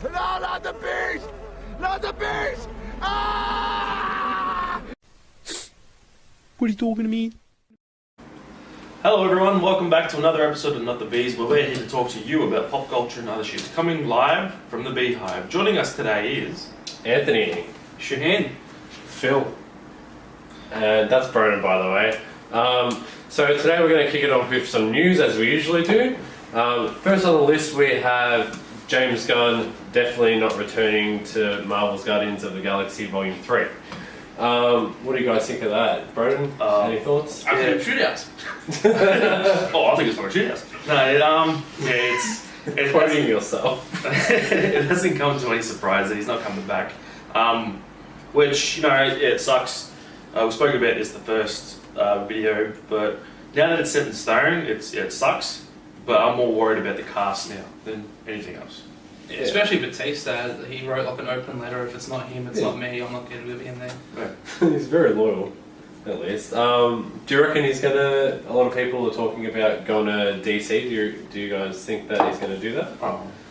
No, not the beast! Not the beast! Ah! What are you talking to me? Hello everyone, welcome back to another episode of Not the Bees, where we're here to talk to you about pop culture and other shit. Coming live from the Beehive. Joining us today is... Anthony. Shaheen. Phil. And that's Broden, by the way. So today we're going to kick it off with some news, as we usually do. First on the list we have James Gunn definitely not returning to Marvel's Guardians of the Galaxy Volume 3. What do you guys think of that? Broden, any thoughts? I think shootouts. I think it's for shootouts. No, it's Quoting yourself. It hasn't come to any surprise that he's not coming back. Which, it sucks. We spoke about this the first video, but now that it's set in stone, it sucks. But I'm more worried about the cast now than anything else. Yeah, especially Batista, he wrote like an open letter, if it's not him, it's not me, I'm not going to be in there. Right. He's very loyal, at least. Do you reckon he's going to, a lot of people are talking about going to DC, do you guys think that he's going to do that?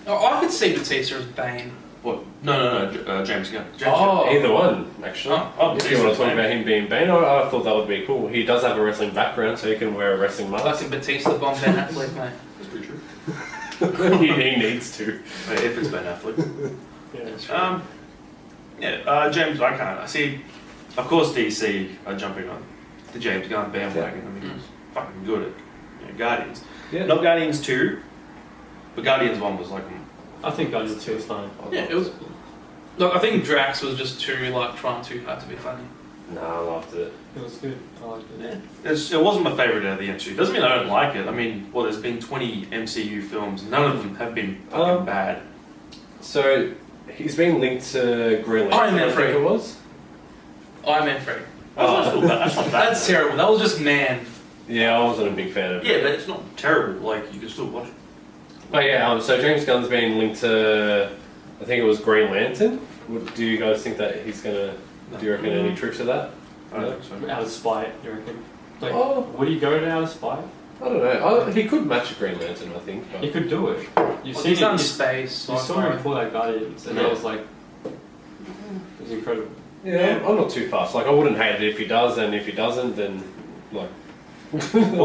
I could see Batista as Bane. What? No, James Gunn. Either one, actually. If you want to talk Bane. about him being Bane, I thought that would be cool. He does have a wrestling background, so he can wear a wrestling mask. Classic Batista bomb Ben Affleck, mate. That's pretty true. he needs to. If it's Ben Affleck. James, I see. Of course, DC are jumping on the James Gunn bandwagon. I mean, he's fucking good at Guardians. Yeah. Not Guardians 2, but Guardians 1 was like. I think Guardians 2 is fine. Yeah, it was. Look, I think Drax was just trying too hard to be funny. No, I loved it. It was good. I liked it. Yeah. It wasn't my favourite out of the MCU. Doesn't mean I don't like it. I mean, there's been 20 MCU films. None of them have been fucking bad. So, he's been linked to Green Lantern, Iron Man I think 3. it was. Iron Man 3. That's not bad. That's terrible. That was just Man. Yeah, I wasn't a big fan of it. Yeah, but it's not terrible. Like, you can still watch it. But yeah, so James Gunn's been linked to, I think it was Green Lantern. Do you guys think that he's going to, do you reckon any tricks of that? I don't think so. Out of spite, you reckon? Like, Oh. would he go to out of spite? I don't know. He could match a Green Lantern, I think. But He could do it. You've Well, seen he's done it. space. You saw him pull out Guardians, and Yeah. that was like, it was incredible. yeah, I'm not too fast. Like, I wouldn't hate it if he does, and if he doesn't, then, like... Well,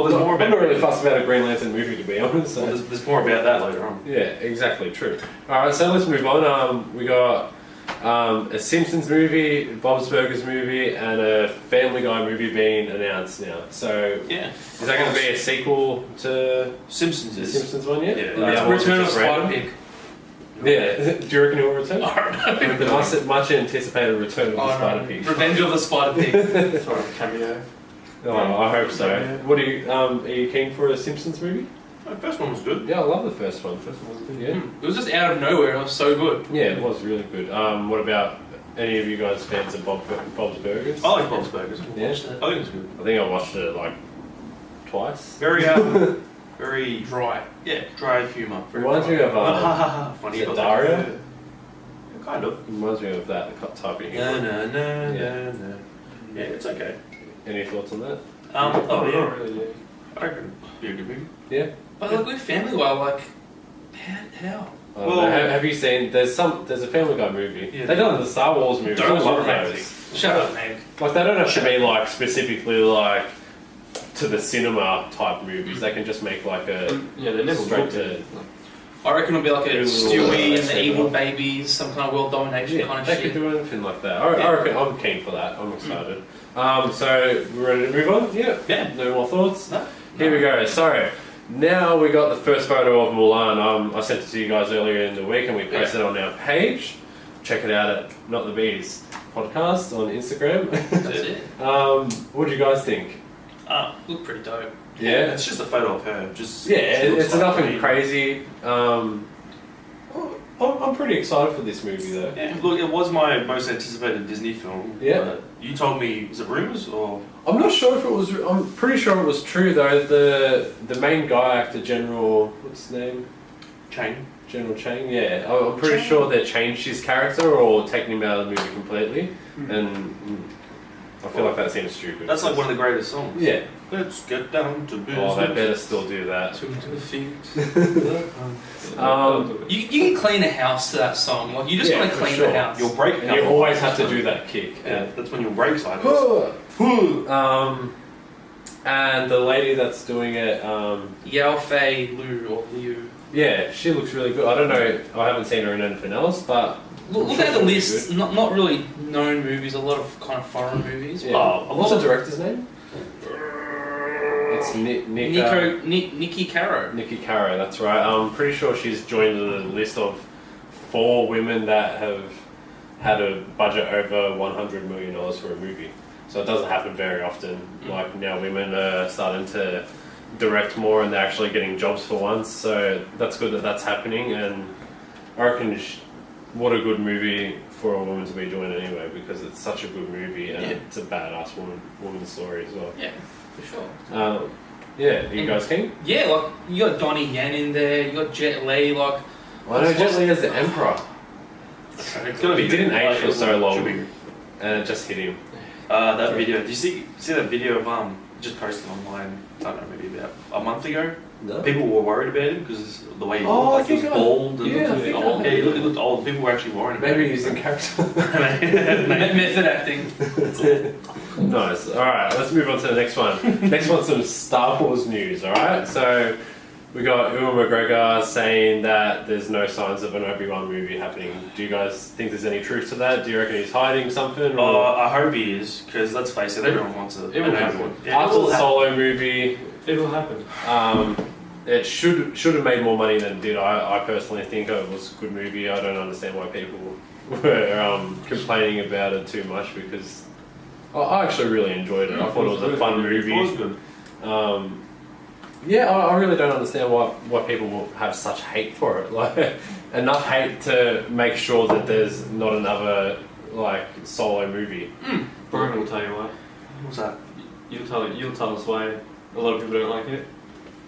there's more about I'm not really fussed about a Green Lantern movie, to be honest. So. There's more about that later on. Yeah, exactly, true. Alright, so let's move on. We got a Simpsons movie, Bob's Burgers movie, and a Family Guy movie being announced now. So, Yeah. is that going to be a sequel to Simpsons the is. Simpsons one yet? Yeah. Or that was Return of just Spider random? Pig. Yeah, do you reckon it will return? I don't know. The much anticipated return of the Spider Pig. Revenge of the Spider Pig. Sort of cameo. Oh, I hope so. What are you keen for a Simpsons movie? The first one was good. Yeah, I love the first one. First one was good. Yeah. It was just out of nowhere. It was so good. Yeah, it was really good. What about any of you guys fans of Bob's Burgers? I like Bob's Burgers. Yeah. I think it's good. I think I watched it like twice. Very, very Dry. dry humour. Reminds me of funny is it about Dario? that. Yeah, kind of. Reminds me of that type of No, humor. no. Yeah, it's okay. Any thoughts on that? Not Yeah. really, yeah. I reckon it'd be a good movie. Yeah. But like with Family Guy, like, how? I don't know. Have you seen? There's a Family Guy movie. Yeah. They've done the Star Wars movies. I Those love are amazing. those. Shut up, Meg. Like they don't have to be like specifically like to the cinema type movies. They can just make like a Yeah, they never straight looked to. at it. I reckon it'll be like a Ooh, Stewie and that's the so evil good. babies, some kind of world domination Yeah, kind of they shit. could do anything like that. I reckon I'm keen for that. I'm excited. So we're ready to move on. Yeah. No more thoughts. No. Here we go. So now we got the first photo of Mulan. I sent it to you guys earlier in the week, and we posted it on our page. Check it out at Not the Bees podcast on Instagram. That's it. What do you guys think? Look pretty dope. Yeah. It's just a photo of her. Just Yeah, she looks it's like nothing me. crazy. I'm pretty excited for this movie though. Yeah, look, it was my most anticipated Disney film. Yeah. But you told me, is it rumours or? I'm not sure if it was. I'm pretty sure it was true though. The main guy actor, General, what's his name? Chang. General Chang. Yeah, I'm pretty sure they changed his character or taken him out of the movie completely. And I feel like that seems stupid. That's like one of the greatest songs. Yeah. Let's get down to business. Oh, they better still do that. To the feet. You can clean a house to that song. Like you just Yeah, want to for clean sure. the house. You'll break. And you always have to do that kick. Yeah, that's when your brakes like this. And the lady that's doing it, Yao Fei Lu or Liu. yeah, she looks really good. I don't know, I haven't seen her in anything else, but Look at the list. Not really known movies. A lot of kind of foreign movies. yeah. What's the director's name? It's Nikki Caro. Nikki Caro, that's right. I'm pretty sure she's joined the list of 4 women that have had a budget over $100 million for a movie. So it doesn't happen very often. Like now women are starting to direct more and they're actually getting jobs for once. So that's good that that's happening. And I reckon what a good movie for a woman to be doing anyway, because it's such a good movie and it's a badass woman's story as well. Yeah, for sure. Yeah, you guys keen? Yeah, like you got Donnie Yen in there. You got Jet Li. Like I know Jet Li as the Emperor. It's gonna be. He didn't age for so long, Should be. and it just hit him. That video. Did you see that video of just posted online? I don't know, maybe about a month ago. No. People were worried about him because the way he Oh, looked, I like he was think I- bald and yeah, I looked think I old. heard Yeah, he looked old. People were actually worried about Maybe him. he's in character. method acting. Nice. All right, let's move on to the next one. Next one's some Star Wars news. All right, so we got Ewan McGregor saying that there's no signs of an Obi-Wan movie happening. Do you guys think there's any truth to that? Do you reckon he's hiding something? Or I hope he is, because let's face it, everyone wants a. It will an happen. Obi-Wan. Yeah, after the Solo movie, It'll happen. it should have made more money than it did. I personally think it was a good movie. I don't understand why people were complaining about it too much, because I actually really enjoyed it. I thought it was a fun movie. It was good. Yeah, I really don't understand why people will have such hate for it. Like enough hate to make sure that there's not another like Solo movie. Brian will tell you why. What's that? You'll tell us why a lot of people don't like it.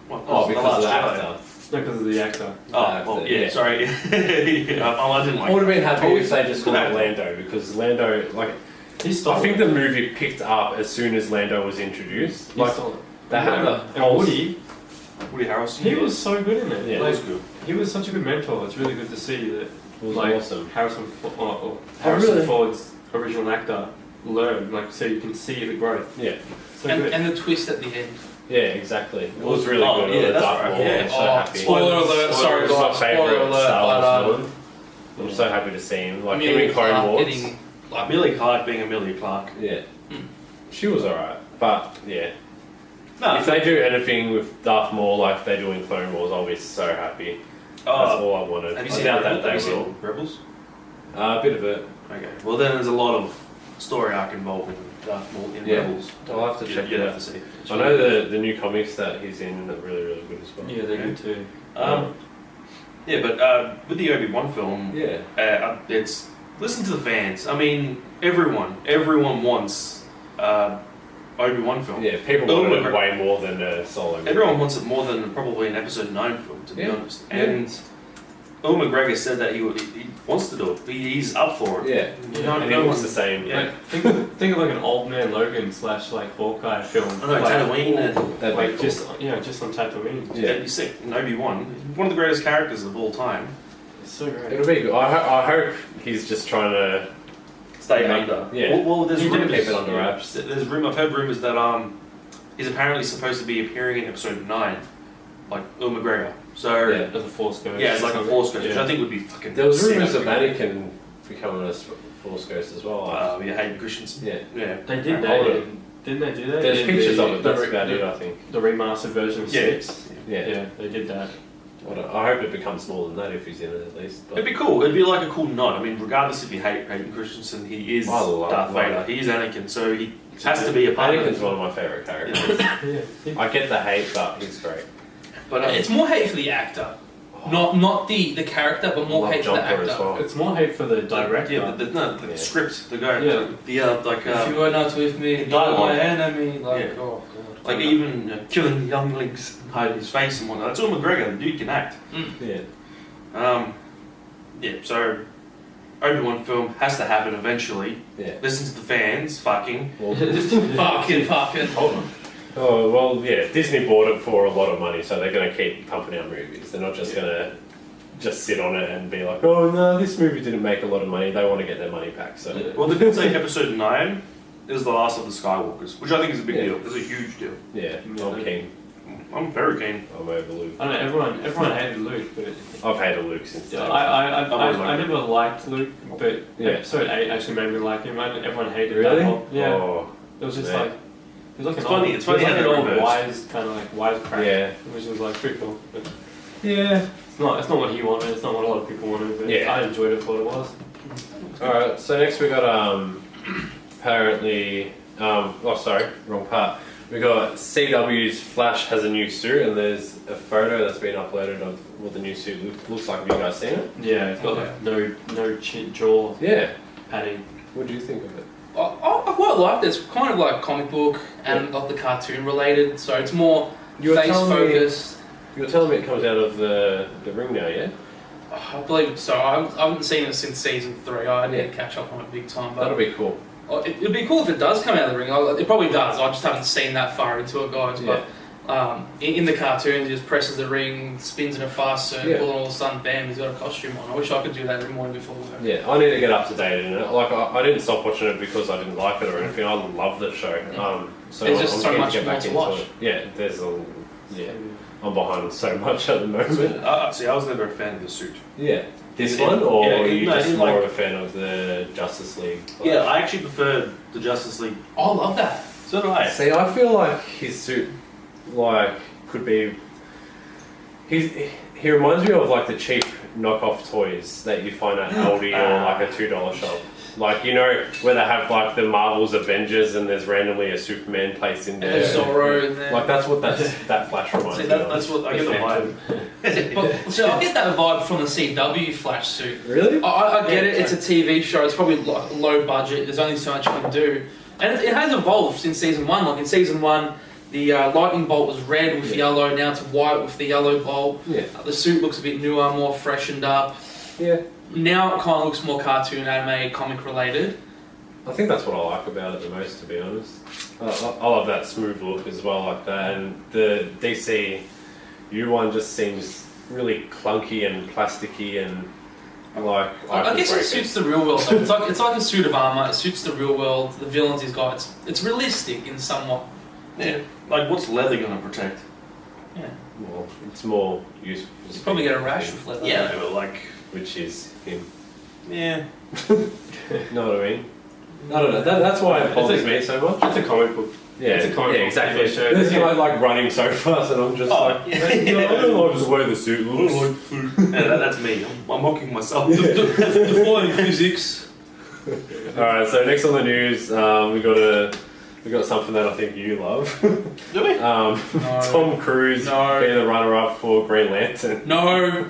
What, Oh, because of the Last Jedi? actor. No, because of the actor. Oh, well, yeah, Yeah. sorry. I didn't I like would have it. been happy if they just Good called it actor. Lando, because Lando, like, He stole I think it. the movie picked up as soon as Lando was introduced. He Like, stole it. they had the And whole Woody, Woody Harrelson. he was so good in it. Yeah, it like, was good. He was such a good mentor. It's really good to see that. It was like awesome. Harrison Oh, Harrison really? Ford's original actor learned, like, so you can see the growth. Yeah, So good. And the twist at the end. yeah, exactly. It was really Oh, good. yeah, The that's Darth right. Maul. Yeah. I'm so Oh, happy. spoiler alert! Sorry, It was my guys. favourite Spoiler alert! Star Wars But villain. I'm so happy to see him. Like him Amelia in Clone Clark Wars. getting like Amelia Clark being Amelia Clark. Yeah, she was alright, but yeah. No, If they do anything with Darth Maul like they do in Clone Wars, I'll be so happy. That's all I wanted. have you I seen doubt Rebels? that Have they you will. seen Rebels? A bit of it. Okay. Well, then there's a lot of story arc involved in Darth Maul in Yeah. Rebels. I'll have to check You'd it have out. to see. I know the new comics that he's in are really, really good as well. Yeah, they're good too. Yeah, but with the Obi-Wan film, Yeah. it's listen to the fans. I mean, everyone wants Obi-Wan film. Yeah, people Oh, want it but- way more than a Solo movie. Everyone wants it more than probably an Episode 9 film, to be Yeah. honest. And Ewan McGregor said that he wants to do it. He's up for it. Yeah. You know, And no he looks one- the same. Yeah. Like, think of like an old man Logan / like Hawkeye film. I know, like, Tatooine and That'd like be cool. just on Tatooine. Yeah. That'd be sick. And Obi-Wan, one of the greatest characters of all time. It's so great. It'll be good. I hope he's just trying to. Stay Yeah. under. Yeah. Well, there's He did rumors. keep it under wraps. I've heard rumors that he's apparently supposed to be appearing in Episode 9, like Ewan McGregor. So Yeah. As a Force Ghost. yeah, it's like a Force Ghost, which Yeah. I think would be fucking. There was sick. rumors of Anakin becoming a Force Ghost as well. Yeah, Hayden Christensen. Yeah. Yeah. They did Hold that. it. Didn't they do that? There's in pictures the, of it. That's the, about the, it, I think. The remastered version of Yeah. 6. Yeah. Yeah, they did that. I hope it becomes more than that if he's in it at least. But It'd be cool. It'd be like a cool nod. I mean, regardless if you hate Hayden Christensen, he is I love Darth Vader. Vader. He is Anakin, so he has to be a part of Anakin's it. one of my favourite characters. Yeah. I get the hate, but he's great. But it's more hate for the actor, not the character, but more Love hate for the Jumper actor. as well. It's more hate for the director. yeah, the Yeah. script, the guy, Yeah. If you are not with me, you are dialogue. my enemy. Like, Yeah. oh god. like even killing younglings, hiding his face and whatnot. That's all McGregor. The dude can act. Yeah. Yeah, so Obi-Wan film has to happen eventually. Yeah. Listen to the fans, fucking. Well, fucking. Hold on. oh well, yeah. Disney bought it for a lot of money, so they're going to keep pumping out movies. They're not just going to just sit on it and be like, oh no, this movie didn't make a lot of money. They want to get their money back. So Well, they did say Episode 9 is the last of the Skywalkers, which I think is a big deal. It's a huge deal. yeah, I'm keen. I'm very keen. I'm over Luke. I don't know, everyone hated Luke, but I've hated Luke since. yeah, day I never liked Luke, but Yeah. episode 8 actually made me like him. Everyone hated Really? that whole, yeah. Oh, It was just yeah. like, he was like It's an funny- old, it's funny he was how like an they old reversed. wise, kind of like wise crack, Yeah. which was like pretty cool. But yeah. it's not what he wanted, it's not what a lot of people wanted, but Yeah. I enjoyed it for what it was. Alright, so next we got apparently oh sorry, wrong part. We got CW's Flash has a new suit, and there's a photo that's been uploaded of what the new suit looks like. Have you guys seen it? Yeah, it's got like no jaw Yeah. padding. What do you think of it? I quite liked it. It's kind of like comic book and of the cartoon related, so it's more You were face telling me- focused. You were telling me it comes out of the ring now, yeah? I believe so. I haven't seen it since season 3. I need Yeah. to catch up on it big time. That'll But be cool. it'd be cool if it does come out of the ring. It probably does. I just haven't seen that far into it, guys. Yeah. But in the cartoon, he just presses the ring, spins in a fast circle, Yeah. and all of a sudden, bam, he's got a costume on. I wish I could do that every morning before work. Yeah, I need to get up to date in it. Like, I didn't stop watching it because I didn't like it or anything. I love the show. So There's just I'm so keen much to get more back to into watch. it. Yeah, there's a... Yeah, I'm behind on so much at the moment. See, I was never a fan of the suit. Yeah. This Yeah, one, or yeah, are you no, just in more like- of a fan of the Justice League? Yeah, I actually prefer the Justice League. I love that. So do I. See, I feel like his suit, like, could be... He reminds me of, like, the cheap knockoff toys that you find at Aldi or, like, a $2 shop. Like, you know, where they have, like, the Marvel's Avengers and there's randomly a Superman placed in And there. there's Zorro in there. Like, that's what that Flash reminds See, me that, of. that's what I get the vibe. But, so I get that vibe from the CW Flash suit. Really? I get it. It's a TV show. It's probably low budget. There's only so much you can do, and it has evolved since season 1. Like in season 1, the lightning bolt was red with yellow. Now it's white with the yellow bolt. Yeah. The suit looks a bit newer, more freshened up. Yeah. Now it kind of looks more cartoon, anime, comic related. I think that's what I like about it the most, to be honest. I love that smooth look as well, like that. And the DCU one just seems really clunky and plasticky and like. I guess it suits the real world. Though. It's like a suit of armor. It suits the real world. The villains he's got. It's realistic in somewhat. Yeah. Like, what's leather gonna protect? Yeah. Well, it's more useful. You probably get a rash with leather. Yeah, but like, Which is him. yeah. Know what I mean? I don't know. That's why it bothers me so much. It's a comic book. Yeah, It's a comic book exactly. TV show. This guy like running so fast, and I'm just like, yeah. I don't like the way the suit looks. Yeah, that's me. I'm mocking myself. Defying physics. All right, so next on the news, we got something that I think you love. Do we? No. Tom Cruise No. being the runner-up for Green Lantern. No.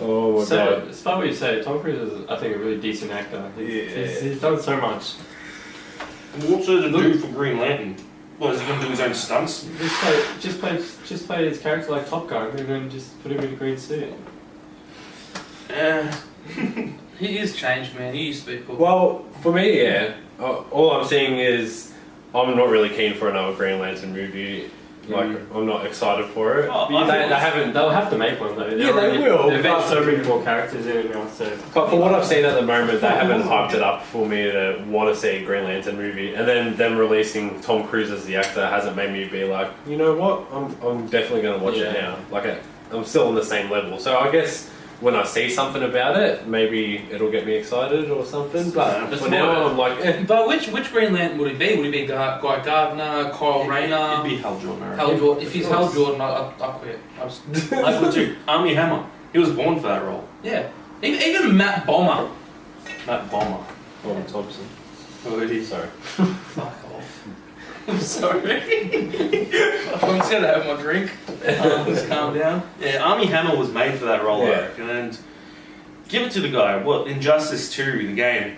Oh my So, god. it's funny what you say. Tom Cruise is, I think, a really decent actor. Yeah. He's done so much. What's there to do for Green Lantern? Well, is he going to do his own stunts? Just play his character like Top Gun, and then just put him in a green suit. He is changed, man. He used to be cool. Well, for me, yeah. All I'm seeing is I'm not really keen for another Green Lantern movie. Like, I'm not excited for it. Oh, They haven't. They'll have to make one though. Yeah, they will, They've got but- so many more characters in it now. So. But for what I've seen at the moment, they haven't hyped it up for me to want to see a Green Lantern movie. And then them releasing Tom Cruise as the actor hasn't made me be like, you know what, I'm definitely going to watch it now. Like, I'm still on the same level. So I guess when I see something about it, maybe it'll get me excited or something. But It's for more now, of a- I'm like, eh. But which Green Lantern would he be? Would he be Guy Gardner, Kyle Rayner? It'd be Hal Jordan. I reckon. Hal Jordan. If he's Hal Jordan, I quit. I would too. Army Hammer. He was born for that role. Yeah. Even Matt Bomber. Matt Bomber. Tom Thompson. Oh, he's Sorry. Fuck off. I'm sorry. I'm just gonna have my drink. Just calm down. Yeah, Army Hammer was made for that role, I Yeah. reckon. And give it to the guy. Well, Injustice 2, the game,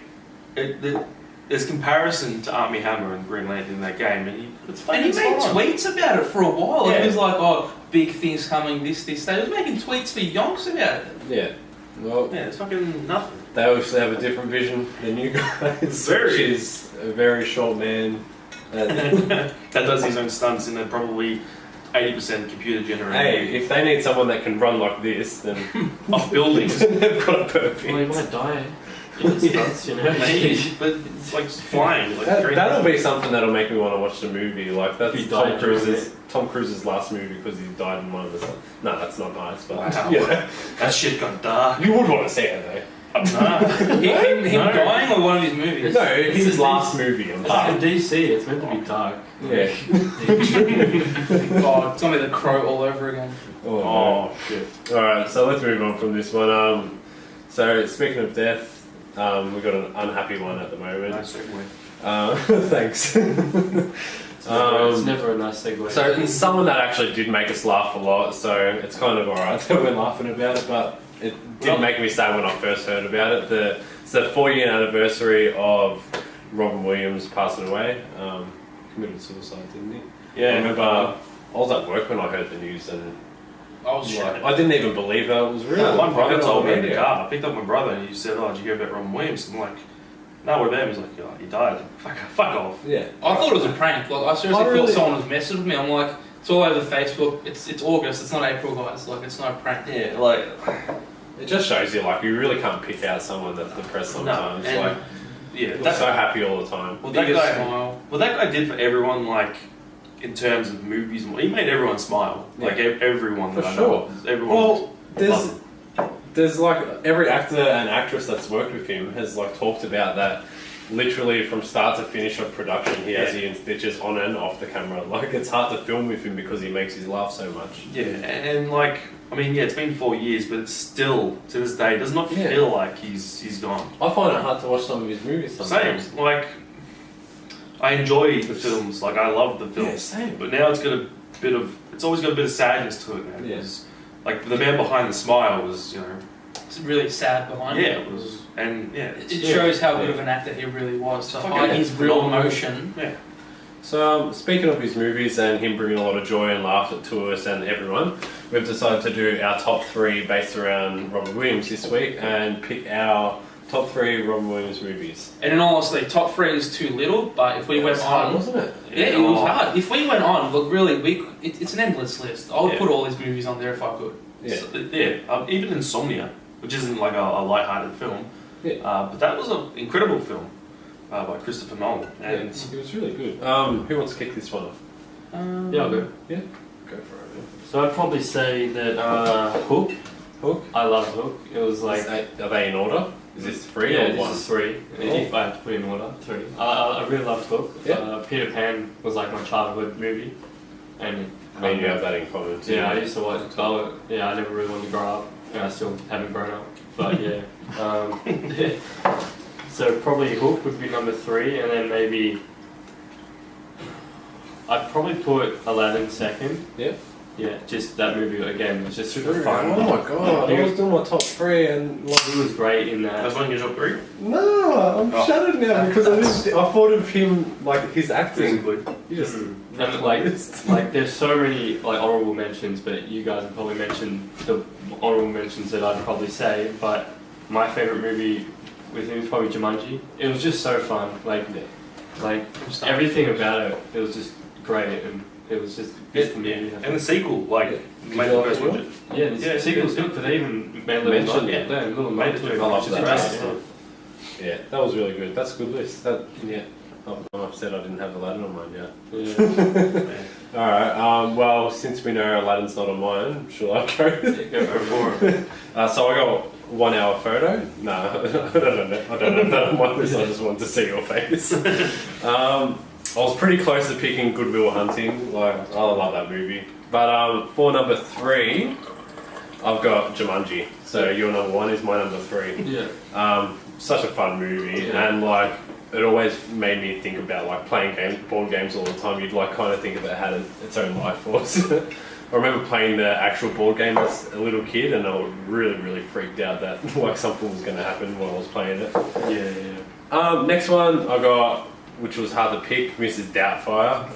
there's comparison to Army Hammer and Green Lantern in that game, and he And he made tweets about it for a while. Yeah. He was like, "Oh, big things coming. This." He was making tweets for yonks about it. Yeah. Well, Yeah, it's fucking nothing. they obviously have a different vision than you guys. Very. She's a very short man. That does his own stunts in a probably 80% computer generated. Hey, if they need someone that can run like this, then Off buildings. they've got it perfect. Well, he might die. In the stunts, you know. Maybe, but it's like flying. Like That'll be something that'll make me want to watch the movie. Like that's He died Tom Cruise's last movie because he died in one of the. No, that's not nice. But Wow. yeah, that shit got dark. you would want to see it though. Nah. Him No. dying or one of his movies? No, his It's last movie. I'm It's like sorry. in DC, it's meant to be dark. Yeah. Oh, it's gonna be The Crow all over again. Oh shit. All right, so let's move on from this one. So speaking of death, we've got an unhappy one at the moment. Nice segue. Thanks. It's never a nice segue. So it's someone that actually did make us laugh a lot, so it's kind of alright that we're laughing about it, but it did make me sad when I first heard about it. It's the 4-year anniversary of Robin Williams passing away. Committed suicide, didn't he? Yeah. I remember I was at work when I heard the news and Oh shit. I didn't even believe that it was real. Yeah, my brother I told me in the radio. car. I picked up my brother and he said, "Oh, did you hear about Robin Williams?" I'm like, "No, what about him?" He's like, "Oh, he died." Fuck off. Yeah. I thought it was a prank. Like I seriously I thought really- someone was messing with me. I'm like, it's all over Facebook. It's August. It's not April, guys. Like it's not a prank. Yeah, like It just shows you, like, you really can't pick out someone that's depressed sometimes. and- Like, yeah. they're so happy all the time. Well, that Biggest guy. smile. Well, that guy did for everyone. Like in terms of movies, he made everyone smile. Like everyone For that I sure. know. Everyone. Well, there's like every actor and actress that's worked with him has like talked about that. Literally from start to finish of production, he has Ian Stitches on and off the camera. Like it's hard to film with him because he makes his laugh so much. Yeah, and like I mean, yeah, it's been 4 years, but it's still to this day does not feel like he's gone. I find it hard to watch some of his movies sometimes. Same. Like I enjoy the films. Like I love the films. Yeah, same. But now it's got a bit of. It's always got a bit of sadness to it now. Yeah. Because, like the man behind the smile was, you know. It's really sad behind Yeah, it. it was, and yeah, It shows how good of an actor he really was. To Fucking hide his real phenomenal. emotion. yeah. So speaking of his movies and him bringing a lot of joy and laughter to us and everyone, we've decided to do our top 3 based around Robin Williams this week and pick our top 3 Robin Williams movies. And in all honesty, top 3 is too little. But if we It went was hard, on, wasn't it? yeah, it was hard. If we went on, look, really, it's an endless list. I would put all these movies on there if I could. Yeah. So, even Insomnia, which isn't like a light-hearted film, but that was an incredible film by Christopher Nolan, and It was really good. Who wants to kick this one off? Yeah, I'll go. Yeah, go for it. Man. So I'd probably say that Hook. Hook. I love Hook. It was like Are they in order? Is this 3 yeah, or this 1? is 3. If I had to put in order, 3. I really loved Hook. Yeah. Peter Pan was like my childhood movie, and I mean, you have that in common too. yeah, I used to watch. I never really wanted to grow up, and I still haven't grown up. But yeah, so probably Hook would be number 3, and then maybe I'd probably put Aladdin second. Yeah. Yeah, just that movie again was just super Oh fun. my god, I was doing my top 3 and like, He was great in that. that's one in your top 3. no, I'm shattered now because I thought of him like his acting. Physically. You just And like there's so many like honorable mentions, but you guys have probably mentioned the honorable mentions that I'd probably say. But my favorite movie with him is probably Jumanji. It was just so fun. Like everything about it was just great, and it was just good for me. And the sequel, like made the first watch it. Yeah, the sequel's good, but they even made little Mentioned nod- it. yeah, little Made nod it to to it, it. I love which is that. great, yeah. Yeah, that was really good. That's a good list. I'm upset I didn't have Aladdin on mine yet. Yeah. Alright, well, since we know Aladdin's not on mine, shall I go? Go for it. So I got 1 hour photo. No, I don't have that on my list. I just wanted to see your face. I was pretty close to picking Good Will Hunting. Like, I love that movie. But for number 3, I've got Jumanji. So your number 1 is my number 3. Yeah. Such a fun movie, and like it always made me think about like playing board games all the time. You'd like kind of think of it had its own life force. I remember playing the actual board game as a little kid, and I was really freaked out that like something was going to happen while I was playing it. Yeah. Next one I got, which was hard to pick, Mrs. Doubtfire.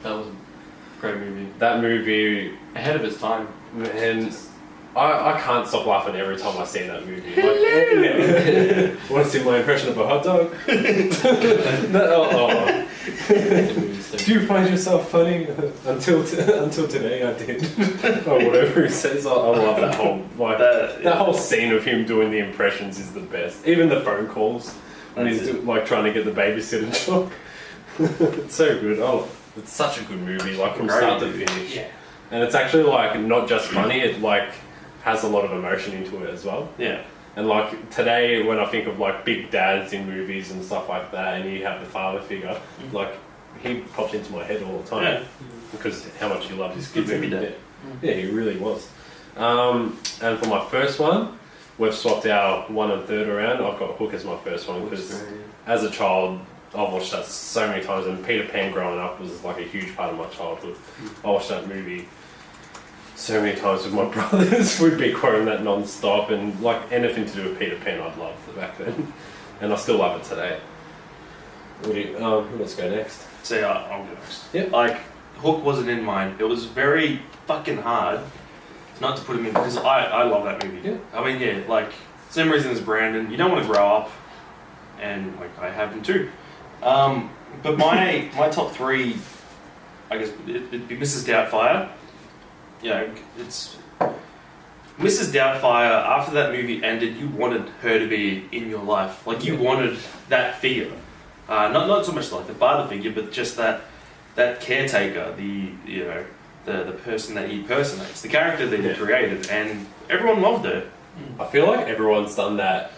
That was a great movie. That movie, Ahead of its time. and I can't stop laughing every time I see that movie. Want to see my impression of a hot dog? Do you find yourself funny? Until today, I did. Or whatever he says. I love that whole that whole scene of him doing the impressions is the best. Even the phone calls when he's trying to get the babysitter job. It's so good. Oh, it's such a good movie. Like from start to finish. Yeah. And it's actually not just funny. It has a lot of emotion into it as well. Yeah. And today, when I think of big dads in movies and stuff like that, and you have the father figure, he pops into my head all the time because how much he loves his kids every day. Yeah, he really was. And for my first one, we've swapped our 1 and 3rd around. I've got Hook as my first one because as a child, I've watched that so many times, and Peter Pan growing up was a huge part of my childhood. I watched that movie so many times with my brothers. We'd be quoting that non-stop, and anything to do with Peter Pan I'd love back then, and I still love it today. Let's go next. See, I'll go next. Yep. Hook wasn't in mine. It was very fucking hard not to put him in because I love that movie. Yeah. I mean, same reason as Brandon. You don't want to grow up, and I haven't too. But my top 3, I guess it'd be Mrs. Doubtfire. It's Mrs. Doubtfire. After that movie ended, you wanted her to be in your life. You wanted that figure. Not so much the father figure, but just that caretaker, the person that he personates, the character that he created, and everyone loved her. I feel like everyone's done that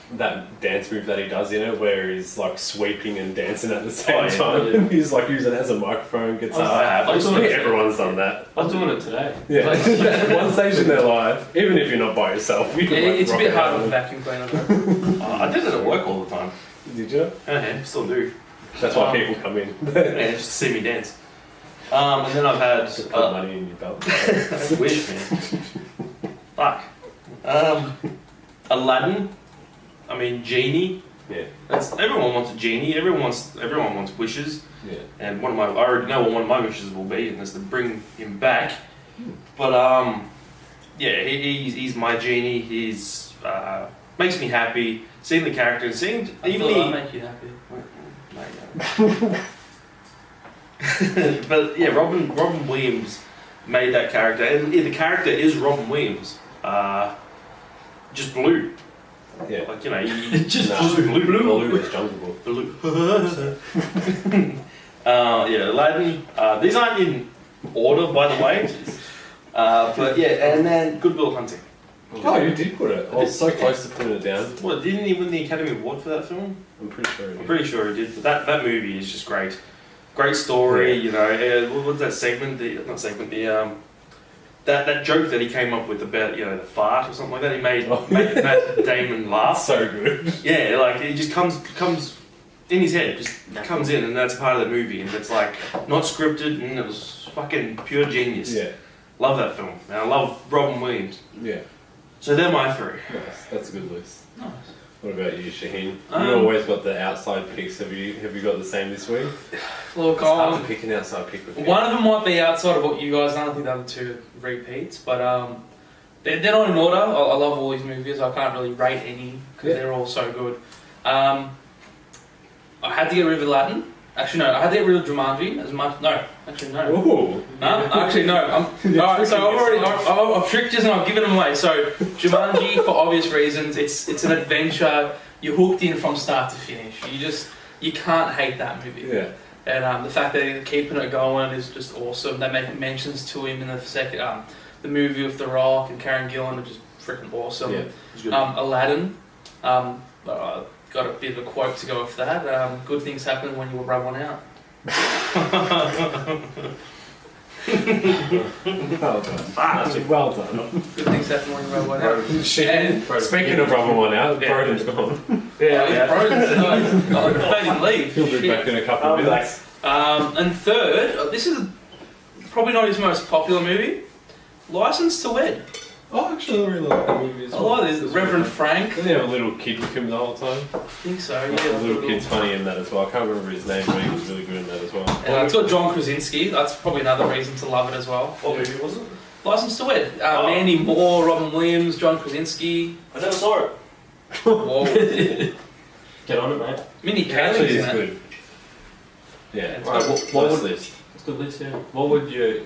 dance move that he does, where he's sweeping and dancing at the same time. Yeah. He's using it as a microphone, guitar. Everyone's done that. I'm doing it today. Yeah, one stage in their life, even if you're not by yourself. You can, It's a bit hard out with a vacuum cleaner. I did it at work all the time. Did you? Yeah, still do. That's why people come in. Just to see me dance. And then I've had put money in your belt. That's weird, man. Fuck. Aladdin. I mean, Genie. Yeah. Everyone wants a genie. Everyone wants wishes. Yeah. And I already know what one of my wishes will be, and that's to bring him back. But he's my genie. He's makes me happy. Seeing the character, and seeing Even I make you happy. But yeah, Robin Williams made that character, and the character is Robin Williams. Just blue. Yeah. Just blue. Blue is Jungle Book. Blue. Aladdin. These aren't in order, by the way. But yeah, and then Good Will Hunting. Oh, you did put it. I was so close to putting it down. What, didn't he win the Academy Award for that film? I'm pretty sure he did. I'm pretty sure he did. But that movie is just great. Great story, what was that segment? That joke that he came up with about, the fart or something like that. He made Matt Damon laugh. So good. Yeah, it just comes in his head, just comes in, and that's part of the movie. And it's not scripted, and it was fucking pure genius. Yeah. Love that film, and I love Robin Williams. Yeah. So they're my 3. Nice. That's a good list. Nice. What about you, Shaheen? You always got the outside picks. Have you got the same this week? Look, It's hard to pick an outside pick with you. one of them might be outside of what you guys done. I think the other 2 repeats, but they're not in order. I love all these movies. I can't really rate any because they're all so good. I had to get rid of Aladdin. Actually, no. I had to get rid of Jumanji as much. No, actually, no. Ooh. No, actually, no. Alright, so I've tricked you and I've given them away. So Jumanji, for obvious reasons, it's an adventure. You're hooked in from start to finish. You can't hate that movie. Yeah. And the fact that they're keeping it going is just awesome. They make mentions to him in the second, the movie with The Rock and Karen Gillan, which is freaking awesome. Yeah, Aladdin, got a bit of a quote to go with that. Good things happen when you rub one out. Well done. Good things happen when you rub one out. Speaking of rubbing one out, Broden's gone. Broden's made him leave. He'll be back in a couple of minutes. And third, this is probably not his most popular movie, License to Wed. Oh, actually, I really like that movie as well. I like this. Reverend Frank. Didn't he have a little kid with him the whole time? I think so, yeah. The little kid's funny in that as well. I can't remember his name, but he was really good in that as well. And it's got John Krasinski. That's probably another reason to love it as well. What movie was it? License to Wed. Oh. Mandy Moore, Robin Williams, John Krasinski. I never saw it. Whoa. Get on it, mate. Minnie It actually Kaling's is in it. good. Yeah. It's Alright, got- what Nice would list. it's a good list? Yeah. What would your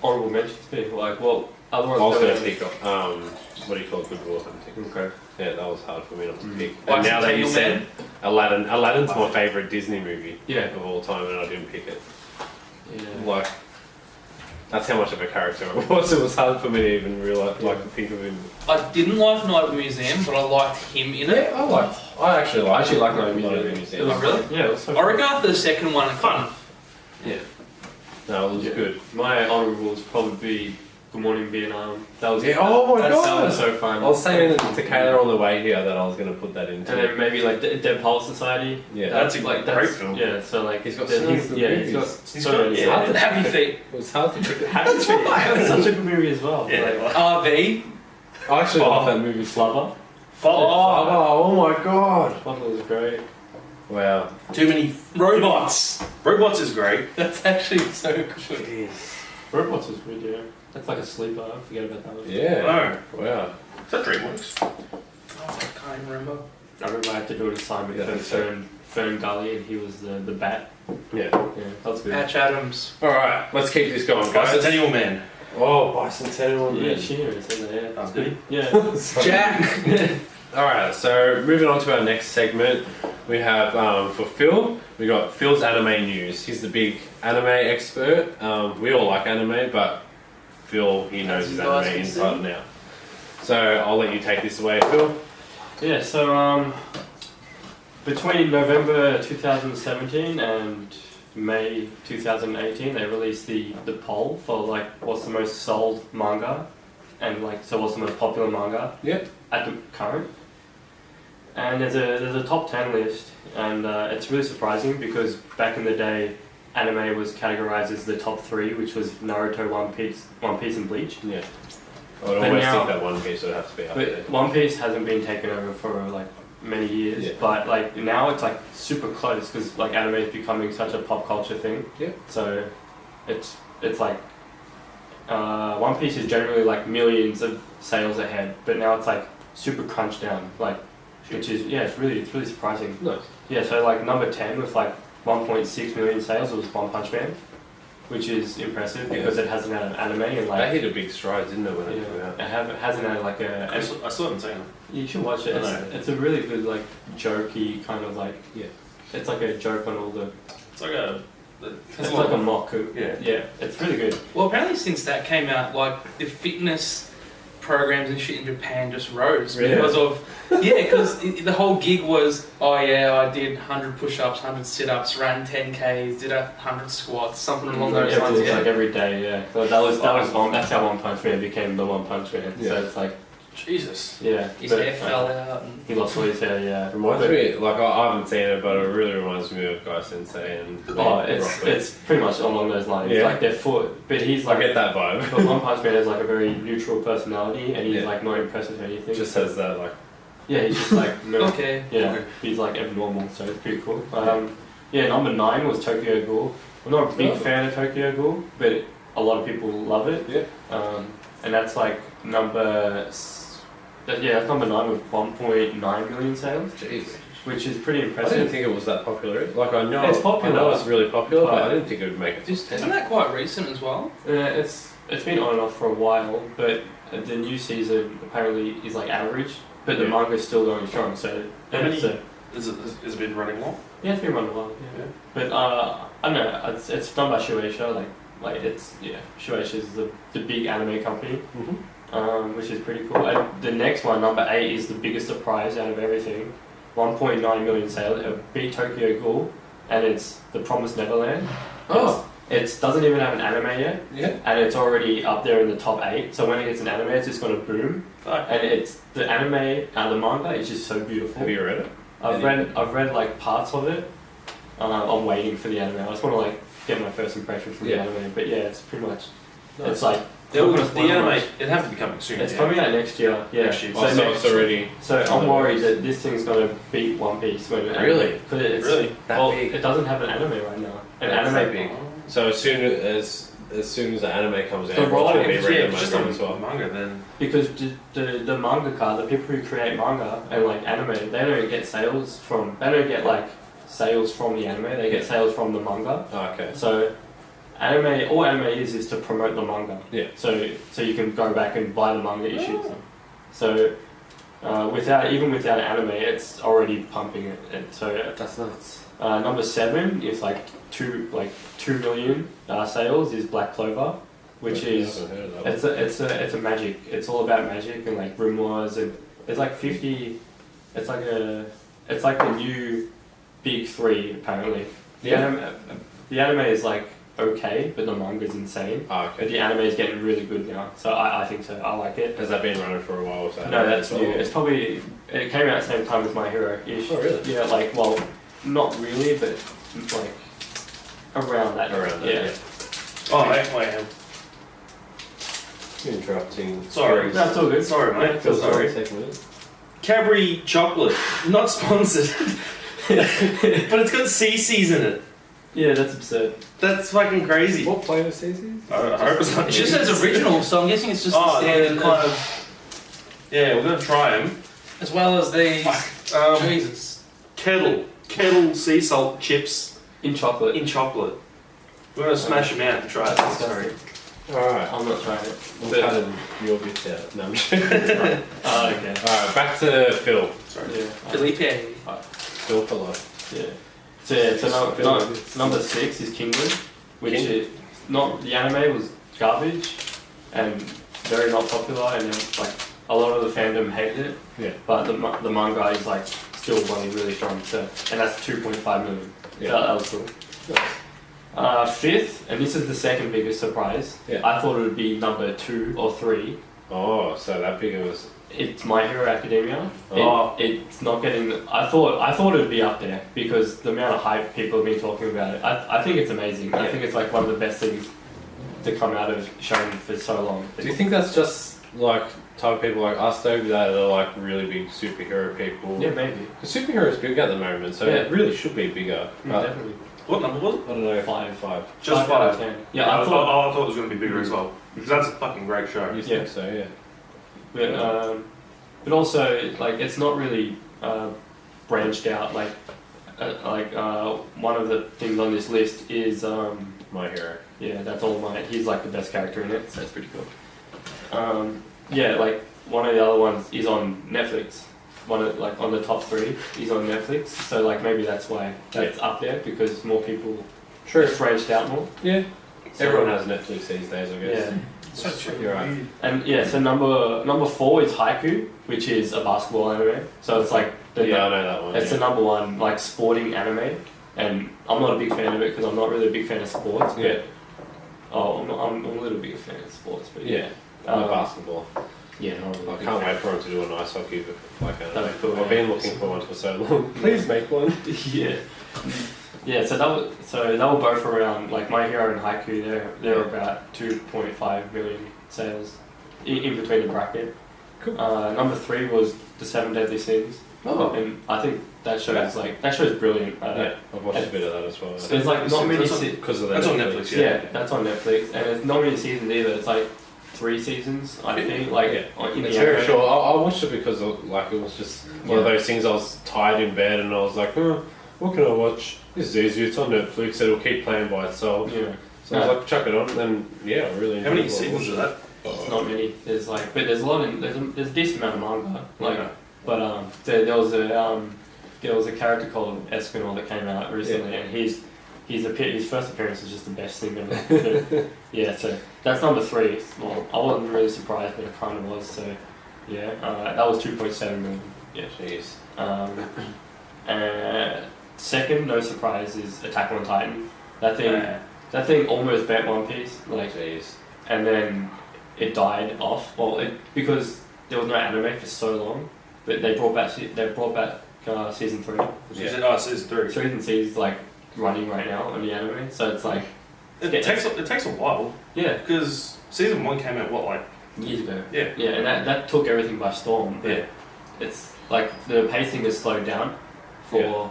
honourable mentions be? Like, what other I ones? was that going to we- pick what do you call it? Good Will Hunting. Okay. Yeah, that was hard for me not to pick. Bicentennial And now that you Man? said Aladdin, Aladdin's my favourite Disney movie Yeah. of all time, and I didn't pick it. Yeah. Like, that's how much of a character it was. It was hard for me to even realize, like, to think of him. I didn't like Night at the Museum, but I liked him in it. I actually like. Night Museum. Oh, really? Yeah, it was so I reckon after the second one, it kind of. Yeah. No, it was good. My honourable would probably be Good Morning Vietnam. That was Yeah, oh my that God. was so fun. I was saying to Kayla on the way here that I was going to put that and into. then maybe like Dead Poets Society. Yeah. That's a great film. Yeah, so like He's got there's- so many good yeah, movies. he's got He's so got- many. yeah. Happy Feet. It was hard to pick it. Happy Feet. That's such a good movie as well. Yeah. Like, RV. I actually like that movie. Flubber. Oh my God. Flubber was great. Wow. Too many Robots. robots is great. That's actually so good. Robots was good, yeah. That's like a sleeper. I forget about that one. Yeah. Wow. Is that DreamWorks? Oh, I can't even remember. I remember I had to do an assignment Yeah, for that's so- Fern Gully, and he was the bat. Yeah. Yeah, that was good. Patch Adams. All right. Let's keep this going, guys. Bicentennial Man. Oh, Bicentennial Yeah, Man. she knew it, said that, Oh, did he? yeah. Jack. All right. So moving on to our next segment, we have for Phil. We got Phil's anime news. He's the big anime expert. We all like anime, but Phil, he knows his you guys anime can inside see. and out. So I'll let you take this away, Phil. Yeah, so between November 2017 and May 2018, they released the poll for like what's the most sold manga, and like so what's the most popular manga Yep. at the current. And there's a top 10 list, and it's really surprising because back in the day, anime was categorized as the top 3, which was Naruto, One Piece, and Bleach. Yeah. I would But always now- think that One Piece would have to be up there. But One Piece hasn't been taken over for like many years, Yeah. but like now it's like super close because like anime is becoming such a pop culture thing. Yeah. So it's like One Piece is generally like millions of sales ahead, but now it's like super crunched down, like which is it's really surprising. Nice. Yeah, so like number 10 with like 1.6 million sales was One Punch Man, which is impressive because it hasn't had an anime in like. They hit a big stride, didn't it, when it came out? It hasn't had like I still haven't seen it. You should watch it. I know. It's a really good like jokey kind of like it's like a joke on all the. It's like a. It's like a mock. Yeah. Yeah, it's really good. Well, apparently since that came out, like the fitness programs and shit in Japan just rose Really? because of because the whole gig was I did 100 push-ups, 100 sit-ups, ran 10Ks, did 100 squats, something along those Yeah, lines. it's like every day. Yeah, so that's how One Punch Man became the One Punch Man. Yeah. So it's like Jesus. His but, hair fell out. And He lost all his hair. Yeah, Reminds But- me, like I haven't seen it, but it really reminds me of Guy Sensei and. Oh, Rock Lee. it's pretty much along those lines. Yeah. Like their foot, but he's I like. get that vibe. But One Punch Man has like a very neutral personality, and he's Yeah. like not impressive or anything. Just has that like. Yeah, he's just like no. okay. Yeah, he's like abnormal, so it's pretty cool. Number 9 was Tokyo Ghoul. I'm not a big fan of Tokyo Ghoul, but a lot of people love it. Yeah. And that's like that's number 9 with 1.9 million sales, Jeez. which is pretty I impressive. didn't think it was that popular. Like I know It's popular. I know it's really popular, but But- I didn't think it would make it this Isn't 10. that quite recent as well? It's been on and off for a while, but the new season apparently is like average, but the Yeah. manga's still going strong. So How many- it's, Has it been running long? it's been running a while. Yeah. But I don't know. It's done by Shueisha. Shueisha is the big anime company, which is pretty cool. And the next one, number 8, is the biggest surprise out of everything. 1.9 million sales. It beat Tokyo Ghoul, and it's The Promised Neverland. Oh. It doesn't even have an anime yet, Yeah. and it's already up there in the top 8. So when it gets an anime, it's just gonna boom. Fuck. And it's the anime, the manga is just so beautiful. Have you read it? I've read like parts of it. I'm waiting for the anime. I just want to like get my first impression from the Yeah. anime. But yeah, it's pretty much. Nice. It's like The not gonna spoil anime, much. it has to be coming soon. It's yeah. coming out next year. Yeah. Next year. Oh, so next- it's already. So I'm worried that this thing's gonna beat One Piece when it Really? because it's Really? That well, big? it doesn't have an anime right now. An That's anime that big. So as soon as as soon as the anime comes out, The everyone should be writing, reading It's just manga a as well. manga then. Because the mangaka, the people who create manga and like anime, they don't get sales from. They don't get like sales from the anime. They get sales from the manga. Oh, okay. So, all anime is to promote the manga. Yeah. So you can go back and buy the manga issues. So, without anime, it's already pumping it. And so That's nuts. number 7 is like 2 million sales is Black Clover, which is it's a magic. It's all about magic and like grimoires, and it's like 50. It's like the new big 3 apparently. The anime is like okay, but the manga is insane. Oh, But okay. the anime is getting really good now, so I think so. I like it. Has that been running for a while? Was that No, that's new. It's probably it came out at the same time as My Hero ish. Oh, really? Yeah, like well, not really, but like around that. Yeah. Oh, wait. Interrupting. Sorry. No, it's all good. Sorry, mate. Feel Sorry. sorry. Take a minute. Cadbury chocolate, not sponsored, but it's got CC's in it. Yeah, that's absurd. That's fucking crazy. What flavour CC's? I hope it's not. It just says original, so I'm guessing it's just the Oh, standard they're kind of. Yeah, we're gonna try them. as well as these. Jesus. Kettle sea salt chips In chocolate. in chocolate. We're gonna smash them out and try it. That's Sorry. Alright. I'm not trying it. I'm cutting your bits out. No, I'm joking. Oh, okay. Alright, back to Phil. Sorry. Yeah. Felipe. Phil for life. Yeah. So number 6 is Kingdom, which is not the anime was garbage and very not popular, and like a lot of the fandom hated it. Yeah. But the manga is like still running really strong. So and that's 2.5 million. Yeah. That was cool. Nice. 5th, and this is the second biggest surprise. Yeah. I thought it would be number 2 or 3. Oh, so that big it was. It's My Hero Academia. Oh. It's not getting. I thought it would be up there because the amount of hype people have been talking about it. I think it's amazing. I think it's like one of the best things to come out of shown for so long. Do you think that's just like type of people like us though that are like really big superhero people? Yeah, maybe. Because superheroes big at the moment, so it really should be bigger. But Definitely. What number was it? I don't know. 5. Just 5 out of 5. 10. Yeah, I I thought. thought it was gonna be bigger as well. Because that's a fucking great show. You think so? Yeah. But also, like, it's not really branched out. Like, one of the things on this list is My Hero. yeah, that's all my. He's like the best character in it, so it's pretty cool. Yeah, like one of the other ones is on Netflix. One of like on the top 3 is on Netflix, so like maybe that's why it's up there because more people it's branched out more. Yeah. So- Everyone has Netflix these days, I guess. Yeah. So true. You're right. And yeah, so number 4 is Haiku, which is a basketball anime. So it's like I know that one. it's the number 1 like sporting anime, and I'm not a big fan of it because I'm not really a big fan of sports. But, Yeah. I'm a little bit of a fan of sports, but yeah. Not basketball. Yeah, not really I a big can't fan. wait for him to do an ice hockey, but like That'd be cool, I've been looking for one for so long. Please make one. Yeah. Yeah, so they were both around like My Hero and Haiku. They're about 2.5 million sales in between the bracket. Cool. Number 3 was The 7 Deadly Sins. Oh. And I think that show's brilliant. Yeah, I've watched a bit of that as well. There's like not many. Because of That's on Netflix, yeah. That's on Netflix, and it's not many seasons either. It's like 3 seasons, I think. Like in It's the very anime. short. I watched it because like it was just one of those things. I was tired in bed and I was like, oh, what can I watch? This is easy. It's on Netflix. It'll keep playing by itself. Yeah. So I was like, chuck it on, and then I really enjoyed How many it. seasons is that? It's not many. There's like, but there's a lot. There's a decent amount of manga. Like, Okay. but there was a character called Escanor that came out recently, and his first appearance was just the best thing ever. But, yeah, so that's number 3. Well, I wasn't really surprised, but I kind of was. So yeah, that was 2.7 million. Yeah, jeez. Second, no surprise, is Attack on Titan. That thing almost bet One Piece. Like, Jeez. and then it died off. Well, because there was no anime for so long, but they brought back season 3. Season 3. Season 3 is like running right now on the anime, so it's like It takes a while yeah, because season 1 came out years ago. Yeah. Yeah, and that took everything by storm. But Yeah. it's like the pacing is slowed down for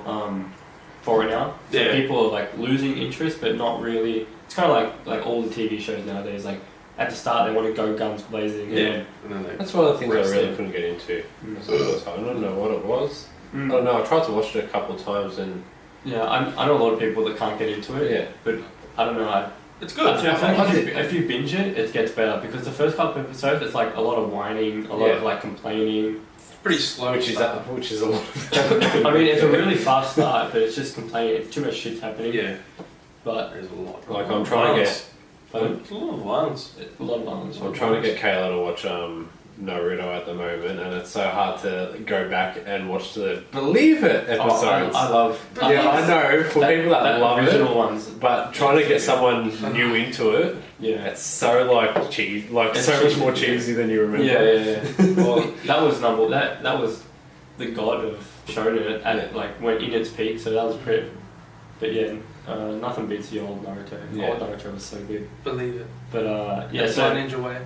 for it now. So Yeah. people are like losing interest, but not really. It's kind of like all the TV shows nowadays. Like at the start, they want to go guns blazing. Yeah. And And then they That's one of the things I Rest really it. couldn't get into. Mm. So I don't know what it was. Mm. I don't know. I tried to watch it a couple of times and Yeah, I know a lot of people that can't get into it. yeah. But I don't know. It's I good. think if you binge it, it gets better because the first couple of episodes, it's like a lot of whining, a lot of Yeah. like complaining. Pretty slow. Which is start. a lot. I mean, it's a really fast start, but it's just complaining. Too much shit's happening. yeah, But there's a lot. Like I'm trying to get. There's a lot of violence. it's a lot of violence. I'm trying to get Kayla to watch Naruto at the moment, and it's so hard to go back and watch the Believe It episodes. I love. yeah, I know for people that love original it, ones. but trying to get someone new into it, Yeah. it's so like cheese, like It's so much cheesy. more cheesy than you remember. Yeah. Well, that was that was the god of shonen at like when in its peak. So that was pretty. But yeah, nothing beats the old Naruto. Yeah. Old Naruto was so good. Believe it. But yeah, That's so my ninja way.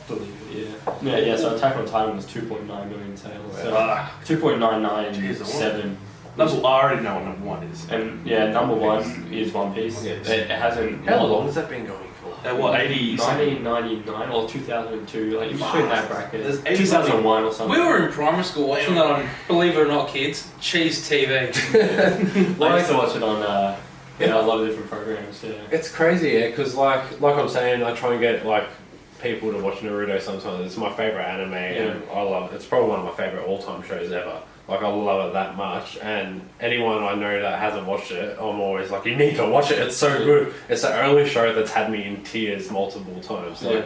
believe it. Yeah. So Attack on Titan was 2.9 million sales. So Ah, 2.997. I already know what number one is. And yeah, number one is One Piece. Yes. It hasn't. How long has that been going for? What, 80 something? 1999 or 2002, like in between that bracket. There's 80 2001 or something. We were in primary school watching that on, believe it or not, kids, Cheese TV. I used to watch it on a lot of different programs. Yeah. It's crazy, yeah, because like I'm saying, I try and get like people to watch Naruto sometimes. It's my favorite anime, and I love it. It's probably one of my favorite all-time shows ever. Like I love it that much, and anyone I know that hasn't watched it, I'm always like, you need to watch it. It's so good. It's the only show that's had me in tears multiple times. Like,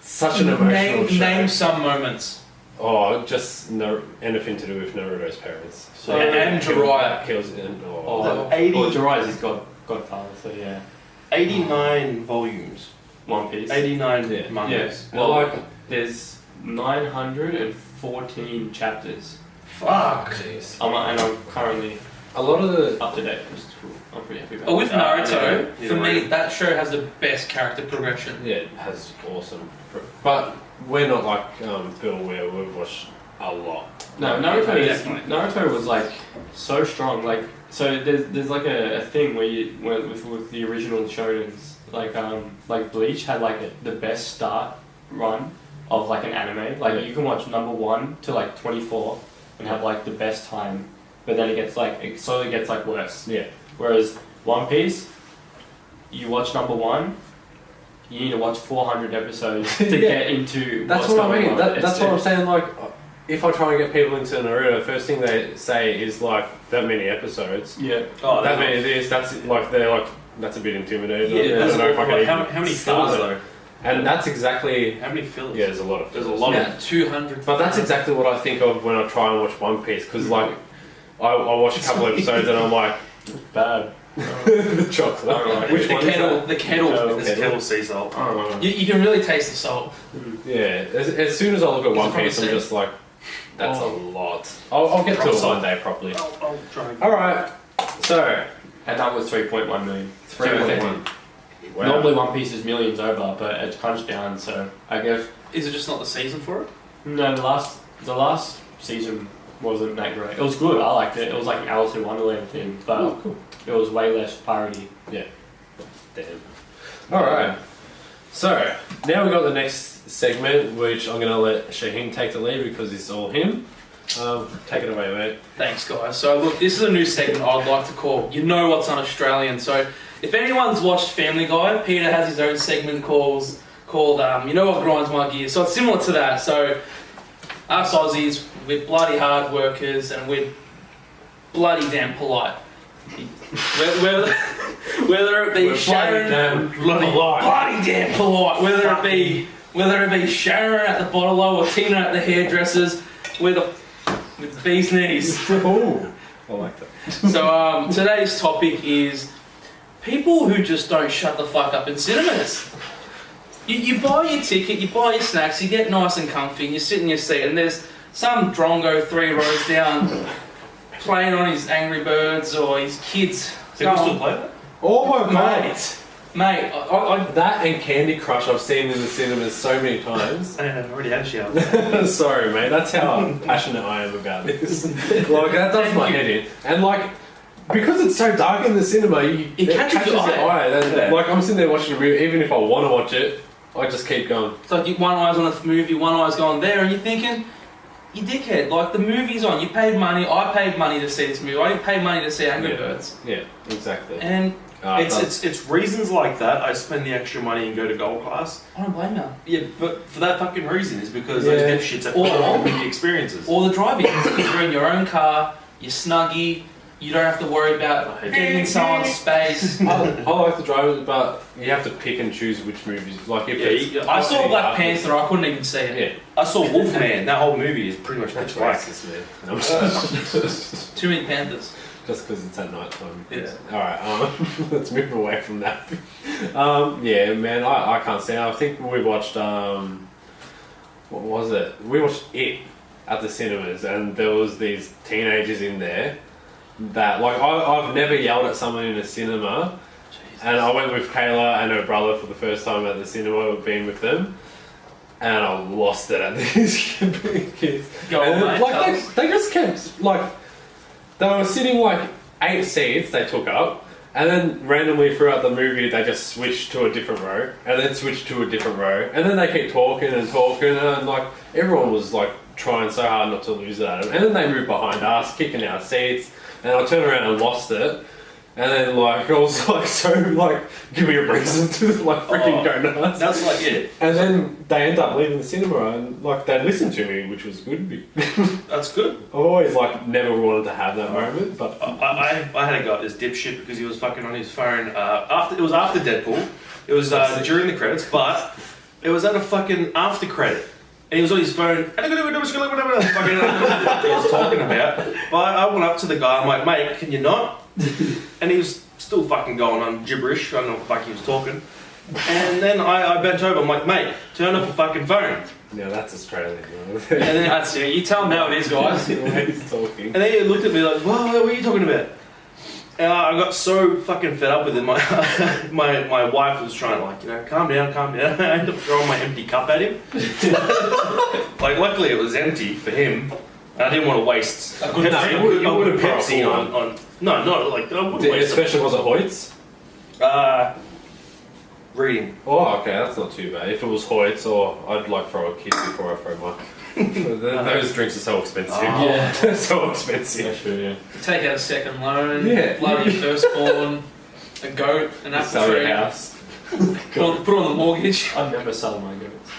such an emotional show. Name some moments. Oh, just anything to do with Naruto's parents. So, and Jiraiya. Kills it. Oh, 80 Jiraiya's his godfather, so yeah. 89 volumes. One Piece. 89 Yeah. mangas. Yes. Well, like there's 914 chapters. Fuck. Jeez. And I'm currently A lot of the up to date, which is cool. I'm pretty happy about But with that. Naruto, yeah, for yeah. me, that show has the best character progression. yeah, it has awesome. But we're not like Phil, where we've watched a lot. No, Naruto was like so strong. Like so, there's like a thing where with the original shonens, like Bleach had like the best start run of like an anime. Like you can watch number 1 to like 24 and have like the best time, but then it slowly gets like worse. Yeah. Whereas One Piece, you watch number 1, you need to watch 400 episodes to Yeah. get into. That's what's what I going mean. on. That's It's- what I'm saying. Like, if I try and get people into Naruto, the first thing they say is like that many episodes. Yeah. Oh, That many of this. That's like they're like that's a bit intimidating. Yeah, I don't know if I can even how many start fillers it. though? And that's exactly How many fillers? yeah. There's a lot of There's a fillers. lot Yeah, 200. But that's exactly what I think of when I try and watch One Piece because like I watch a couple episodes and I'm like Bad. the chocolate. Alright. Which the one is kettle, that? the kettle. Oh, This kettle sea salt. Oh, You can really taste the salt. Yeah. As soon as I look at One from Piece, the I'm sea? just like that's Oh. a lot. I'll get to it one day properly. I'll try. All right. So and that was 3.1 million. 3.1. Wow. Normally One Piece is millions over, but it's crunched down. So I guess Is it just not the season for it? no. The last season wasn't that great. It was good. I liked it. It was like an Alice in Wonderland thing, but Oh, cool. it was way less parody. Damn. All right. So now we got the next segment, which I'm going to let Shaheen take the lead because it's all him. Take it away, mate. Thanks, guys. So, look, this is a new segment I'd like to call You Know What's Un-Australian. So, if anyone's watched Family Guy, Peter has his own segment called You Know What Grinds My Gears. So, it's similar to that. So, us Aussies, we're bloody hard workers and we're bloody damn polite. Whether it be Sharon... bloody damn polite. Whether it be Sharon at the bottle or Tina at the hairdressers, with the bee's knees. Oh, I like that. So today's topic is people who just don't shut the fuck up in cinemas. You buy your ticket, you buy your snacks, you get nice and comfy, and you sit in your seat, and there's some drongo 3 rows down playing on his Angry Birds or his kids. People still play that? Oh my god. Mate, That and Candy Crush I've seen in the cinemas so many times. I've already had a shower. Sorry, mate. That's how passionate I am about this. Like that does my head in. And like because it's so dark in the cinema, It catches your eye. And, Yeah. like I'm sitting there watching a movie, even if I want to watch it, I just keep going. It's like one eye's on a movie, one eye's going there, and you're thinking, you dickhead, like the movie's on, you paid money, I paid money to see this movie, I didn't pay money to see Angry Birds. Yeah, exactly. And It's reasons like that I spend the extra money and go to gold class. I don't blame you. Yeah, but for that fucking reason is because Yeah. those dipshits have Or- movie experiences. Or the drive-in, because you're in your own car, you're snuggy, you don't have to worry about getting in someone's space. I like the drivers, but you have to pick and choose which movies. Like if it's, I saw Black Panther, I couldn't even see it. Yeah, I saw Wolfman. That whole movie is pretty much that's pitch black. racist, man. Too many Panthers. Just because it's at night time. Yeah. All right. Let's move away from that. Yeah, man. I can't stand. I think we watched. What was it? We watched It at the cinemas, and there was these teenagers in there that like I've never yelled at someone in a cinema. And I went with Kayla and her brother for the first time at the cinema, being with them, and I lost it at these kids. Go on, mate, like tell us. they just kept like they were sitting like 8 seats they took up, and then randomly throughout the movie they just switched to a different row, and then switched to a different row, and then they keep talking and talking, and like everyone was like trying so hard not to lose it at them, and then they moved behind us, kicking our seats, and I turned around and lost it. And then, like, I was like, so, like, give me a reason to, like, freaking go nuts. That's like it. And then they end up leaving the cinema and, like, they listened to me, which was good. That's good. I've always, like, never wanted to have that moment, but... I had a guy, this dipshit, because he was fucking on his phone. It was after Deadpool. It was during the credits, but it was at a fucking after credit. And he was on his phone. Fucking, he was talking about. But I went up to the guy. I'm like, mate, can you not? And he was still fucking going on gibberish. I don't know what the fuck he was talking. And then I bent over. I'm like, mate, turn off your fucking phone. Yeah, that's Australian. And then, That's it, you tell them how it is, guys. The way he's talking. and then he looked at me like, whoa, what are you talking about? And I got so fucking fed up with him. My wife was trying to, like, you know, calm down. I ended up throwing my empty cup at him. Like, luckily it was empty for him. I didn't want to waste A good Pepsi, drink. You would've thrown a Pepsi full on. No, not like I wouldn't The waste special was it Hoyt's? it. Reading. Oh, okay, that's not too bad. If it was Hoyt's, or I'd like throw a kiss before I throw mine. Those drinks are so expensive. Yeah. They're so expensive. Yeah, sure, yeah. Take out a second loan, Yeah. bloody firstborn, a goat, an apple Sell your tree, house. put on the mortgage. I've never sold my goats.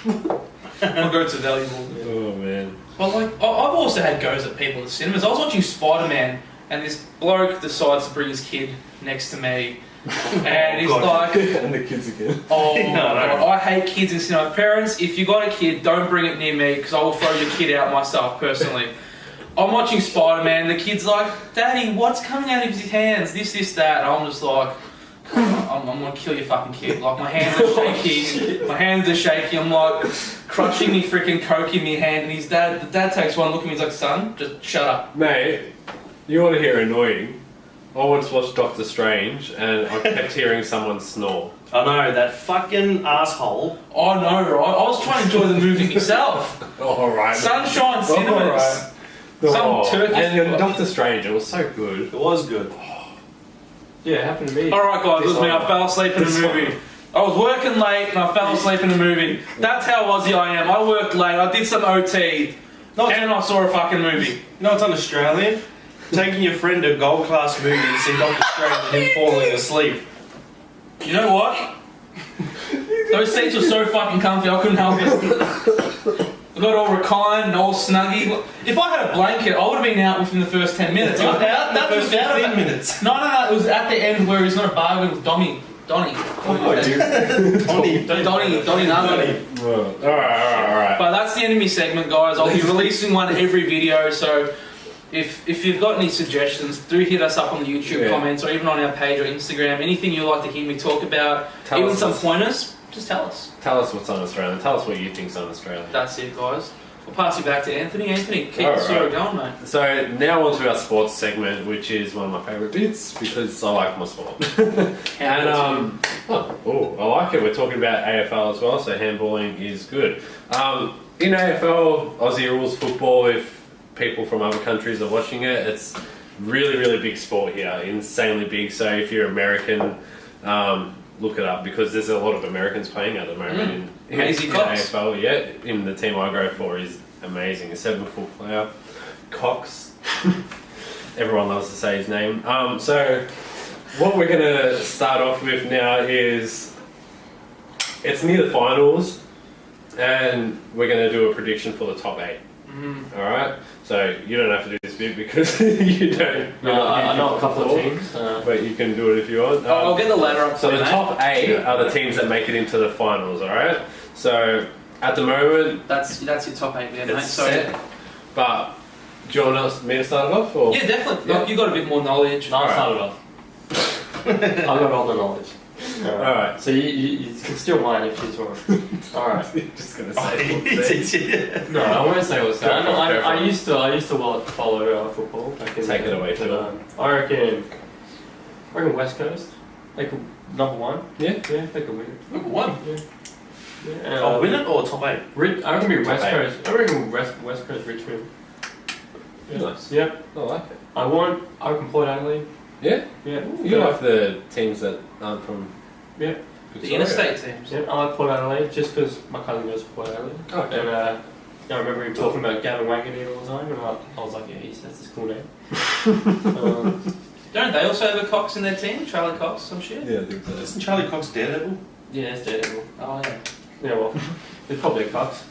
My goats are valuable. Oh man. But like, I've also had goes at people at cinemas. I was watching Spider-Man, and this bloke decides to bring his kid next to me, and he's like, And the kids again. "Oh, No, no. God, I hate kids in cinema. Parents, if you got a kid, don't bring it near me because I will throw your kid out myself personally." I'm watching Spider-Man. The kid's like, "Daddy, what's coming out of his hands? This, that." And I'm just like, I'm gonna kill your fucking kid. Like, my hands are shaking. My hands are shaking. I'm like crushing me freaking Coke in my hand. And the dad takes one look at me. He's like, "Son, just shut up." Mate, you want to hear annoying? I once watched Doctor Strange and I kept hearing someone snore. I know, that fucking asshole. I know, right? I was trying to enjoy the movie myself. Alright. Sunshine Cinemas. Some Turkish- And in Doctor Strange, it was so good. It was good. Yeah, it happened to me. Alright, guys, it was me. I fell asleep in the movie. I was working late and I fell asleep in the movie. That's how Aussie I am. I worked late, I did some OT, and I saw a fucking movie. You know what's un-Australian? Taking your friend to a gold class movie to see Doctor Strange and him falling asleep. You know what? Those seats were so fucking comfy, I couldn't help it. I got all reclined, all snuggy. If I had a blanket, I would have been out within the first 10 minutes. That was 15 minutes. No, it was at the end where he's going to bargain with Donnie. Donnie Nugget. Alright. But that's the end of my segment, guys. I'll be releasing one every video, so if you've got any suggestions, do hit us up on the YouTube comments or even on our page or Instagram. Anything you'd like to hear me talk about, Tell even us some what's- pointers, just tell us. Tell us what's on Australian. Tell us what you think's on Australian. That's it, guys. We'll pass you back to Anthony. Anthony, keep the Alright. story going, mate. So now on to our sports segment, which is one of my favourite bits because I like my sport. And I like it. We're talking about AFL as well, so handballing is good. In AFL, Aussie rules football, if people from other countries are watching it, it's really, really big sport here, insanely big. So if you're American, look it up because there's a lot of Americans playing at the moment in Hazy Cox. AFL. Yeah, in the team I go for is amazing. A 7-foot player, Cox. Everyone loves to say his name. So what we're gonna start off with now is it's near the finals, and we're gonna do a prediction for the top 8. All right. So you don't have to do this bit because you don't. I know a couple of teams. But you can do it if you want. I'll get the ladder up. So for the you, mate. top 8 are the teams that make it into the finals. All right. So at the moment, That's your top 8 there, mate. it's So set. But do you want me to start it off? Or? yeah, definitely. Yeah. Like, you got a bit more knowledge. No, I'll start it off. I've got all the knowledge. All right. So you can steal mine if you want. All right. Just gonna say. No, I won't say what's that. Go for it. I used to follow football. Back in Take it away, Phil. I reckon West Coast. They could number 1. Yeah. Yeah, they could win it. Number 1. Yeah. Oh, win it or top 8? I reckon be West Top 8. Coast. I reckon West Coast Richmond. Yeah. Nice. Yep. I like it. I reckon Port Adelaide. Yeah. Yeah. You like the teams that aren't from. Yeah. The Victoria? interstate teams. Yeah, I like Port Adelaide just because my cousin goes to Port Adelaide. Okay. And I remember him talking about Gavin Wanganeen all the time, and I was like, yeah, that's his cool name. Don't they also have a Cox in their team? Charlie Cox, some shit? Yeah, I think so. Isn't Charlie Cox Daredevil? Yeah, it's Daredevil. Oh, yeah. Yeah, well, there's probably a Cox.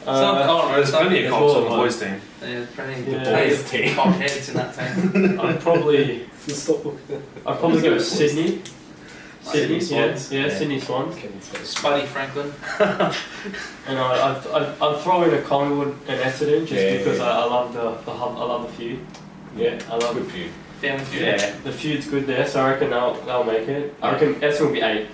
There's plenty of Cox on the well, boys team. There's plenty Yeah. of Team. top heads in that team. I'd probably go Sydney. Sydney Yeah, Swans. yeah, Sydney Swans. Spuddy Franklin. And I'd throw in a Collingwood and Essendon just Yeah, because yeah. I love the feud. Yeah, I love Good for you. Family feud. Yeah, the feud's good there, so I reckon they'll make it. I reckon Essendon will be 8th.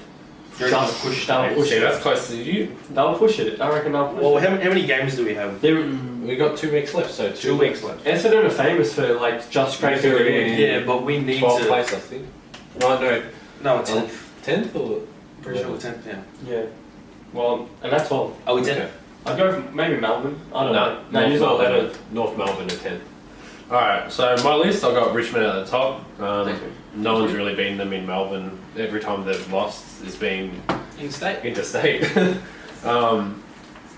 They'll push See, it. that's close to you. They'll push it. I reckon they'll push Well, it. how many games do we have? We got 2 weeks left, so 2 weeks left. Essendon are famous for like just scraping Yeah, it in. Yeah, but we need 12th to. place, I think. No, No, it's 10th. 10th or? Pretty sure it's 10th, yeah. Yeah. Well, and that's all. Oh, it's 10th? Okay. I'd go for maybe Melbourne. I don't know. No, North use all Melbourne, 11. North Melbourne at 10th. Alright, so my list, I've got Richmond at the top. No one's really beaten them in Melbourne. Every time they've lost, it's been In-state. interstate.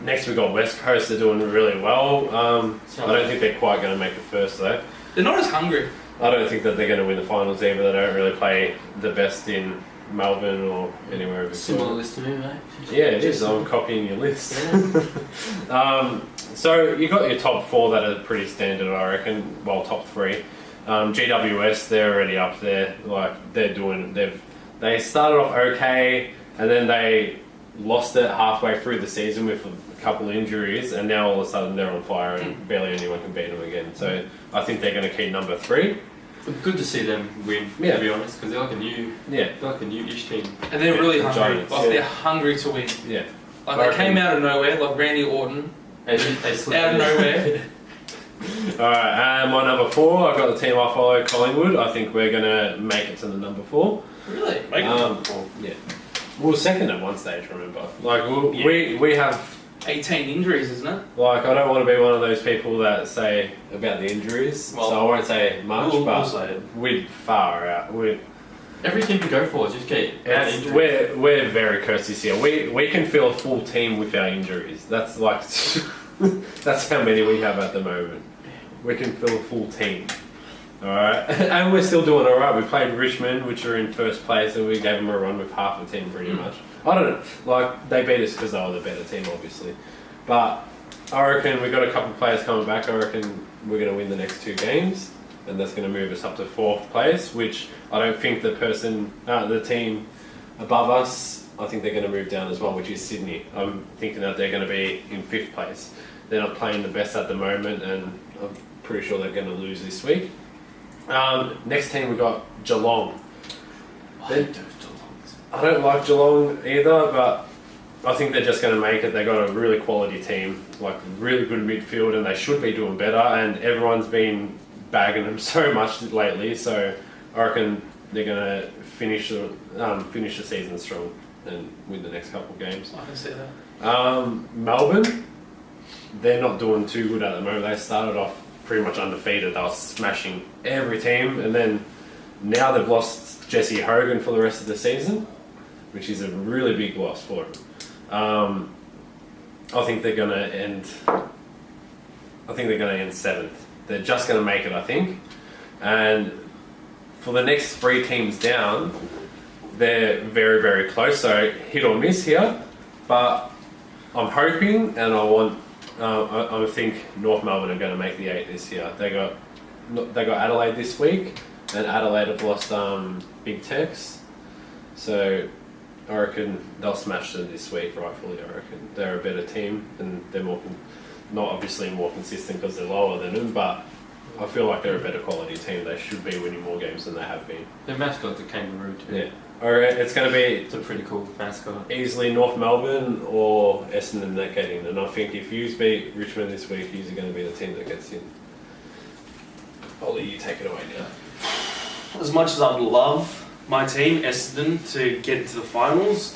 Next we've got West Coast, they're doing really well. I don't think they're quite going to make the first though. They're not as hungry. I don't think that they're going to win the finals either. They don't really play the best in Melbourne or anywhere in Similar Victoria. list to me, mate. Yeah, it is. I'm copying your list. So you got your top 4 that are pretty standard, I reckon. Well, top 3. GWS, they're already up there. Like they started off okay, and then they lost it halfway through the season with a couple of injuries, and now all of a sudden they're on fire and barely anyone can beat them again. So I think they're going to keep number 3. Good to see them win, Yeah. to be honest, because they're like a new-ish team. And they're really The hungry. Giants. Like, they're hungry to win. Yeah. Like, I they came reckon- out of nowhere, like Randy Orton. And they slipped Out of in. nowhere. Alright, my number 4, I've got the team I follow, Collingwood. I think we're going to make it to the number 4. Really? Make it top 4. Yeah. We were second at one stage, remember? Like, Yeah. we have... 18 injuries, isn't it? Like, I don't want to be one of those people that say about the injuries, Well, so I won't say much, we'll but say it. we're far out. Every team you go for is just get bad injuries. We're very cursed this year. We can fill a full team with our injuries. That's like... that's how many we have at the moment. We can fill a full team. Alright? And we're still doing alright. We played Richmond, which are in first place, and we gave them a run with half the team pretty much. I don't know. Like, they beat us because they were the better team, obviously. But I reckon we've got a couple of players coming back. I reckon we're going to win the next 2 games, and that's going to move us up to 4th place, which I don't think the team above us, I think they're going to move down as well, which is Sydney. I'm thinking that they're going to be in 5th place. They're not playing the best at the moment, and I'm pretty sure they're going to lose this week. Next team we got Geelong. I don't like Geelong either, but I think they're just going to make it. They've got a really quality team, like really good midfield, and they should be doing better. And everyone's been bagging them so much lately, so I reckon they're going to finish the season strong and win the next couple of games. I can see that. Melbourne, they're not doing too good at the moment. They started off pretty much undefeated. They were smashing every team, and then now they've lost Jesse Hogan for the rest of the season, which is a really big loss for them. I think they're going to end. I think they're going to end 7th. They're just going to make it, I think. And for the next 3 teams down, they're very, very close. So hit or miss here. But I'm hoping, and I think North Melbourne are going to make the 8 this year. They got Adelaide this week, and Adelaide have lost Big Tex. So I reckon they'll smash them this week, rightfully. I reckon they're a better team, and they're not obviously more consistent because they're lower than them, but I feel like they're a better quality team. They should be winning more games than they have been. Their mascot's a kangaroo too. Yeah. Alright, it's going to be It's a pretty cool mascot. easily North Melbourne or Essendon that get in, and I think if you beat Richmond this week, you're going to be the team that gets in. Ollie, you take it away now. As much as I'd love my team, Essendon, to get into the finals,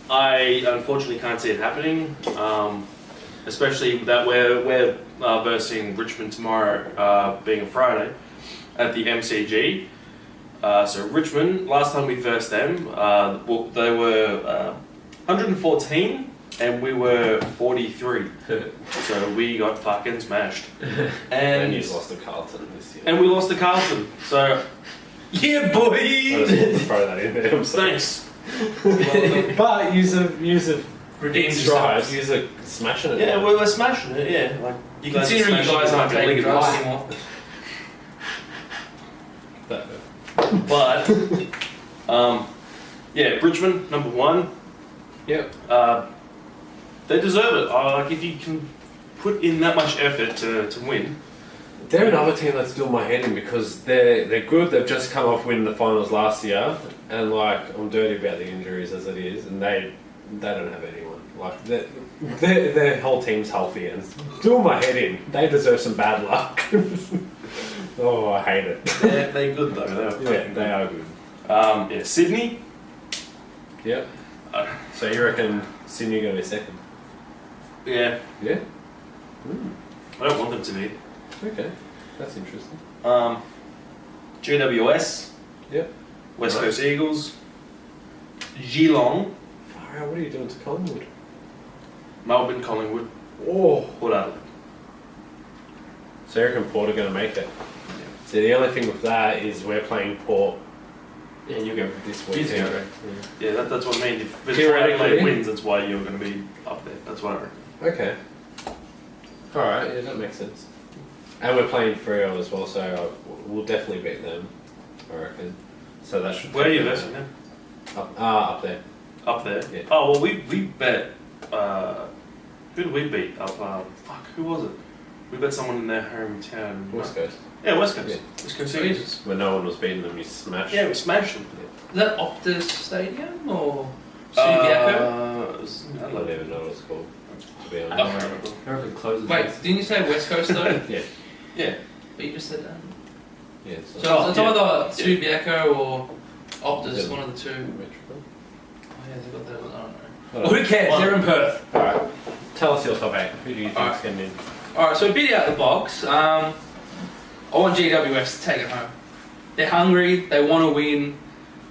I unfortunately can't see it happening. Especially that we're versing Richmond tomorrow, being a Friday, at the MCG. So Richmond, last time we versed them, they were 114 and we were 43. So we got fucking smashed. And you lost to Carlton this year. And we lost to Carlton. So, yeah, boy! I just wanted to throw that in there. I'm sorry. Thanks. But use a Redeemed strides. Use a smashing it. Yeah, we're smashing it. Yeah, like you guys Considering you guys aren't taking drugs advice. anymore. But yeah, Richmond number 1. Yep. They deserve it. Like if you can put in that much effort to win. They're another team that's doing my head in because they're good. They've just come off winning the finals last year, and like I'm dirty about the injuries as it is, and they don't have anyone. Like their whole team's healthy, and it's doing my head in. They deserve some bad luck. Oh, I hate it. They're good though. They are good. Yeah, Sydney. Yep. So you reckon Sydney going to be second? Yeah, Yeah. I don't want them to be. Okay, that's interesting. GWS. Yep. West Right. Coast Eagles. Geelong. Far out, what are you doing to Collingwood? Melbourne, Collingwood, Oh. Port Adelaide. So you reckon Port are going to make it? See, the only thing with that is we're playing Port Yeah, you go. this weekend. Easy, right? Yeah, that's what I mean. If Port Theoretically. Adelaide wins, that's why you're going to be up there. That's what I reckon. Okay. Alright, yeah, that makes sense. And we're playing Freo as well, so we'll definitely beat them, I reckon. So that should. Where are you versing them? Up there. Up there? Yeah. Oh, well, we bet. Who did we beat? Who was it? We bet someone in their hometown. West Coast. Yeah, West Coast. Yeah. West Coast Eagles. When no one was beating them, you smashed. Yeah, we smashed them. Is that Optus Stadium or Subiaco? I don't even know what it's called, to be I honest. don't remember. Everything closes. Wait, didn't you say West Coast though? Yeah. Yeah. But you just said that. Yeah, it's So it's yeah. either Subiaco or Optus, Yeah. one of the two. Metropole. Oh yeah, they got that. I don't know. Hold Well, on. who cares? Well, They're in Perth. Alright. Tell us your top 8. Who do you think's Alright. getting in? Alright, so a bit out the box. I want GWS to take it home. They're hungry, they want to win.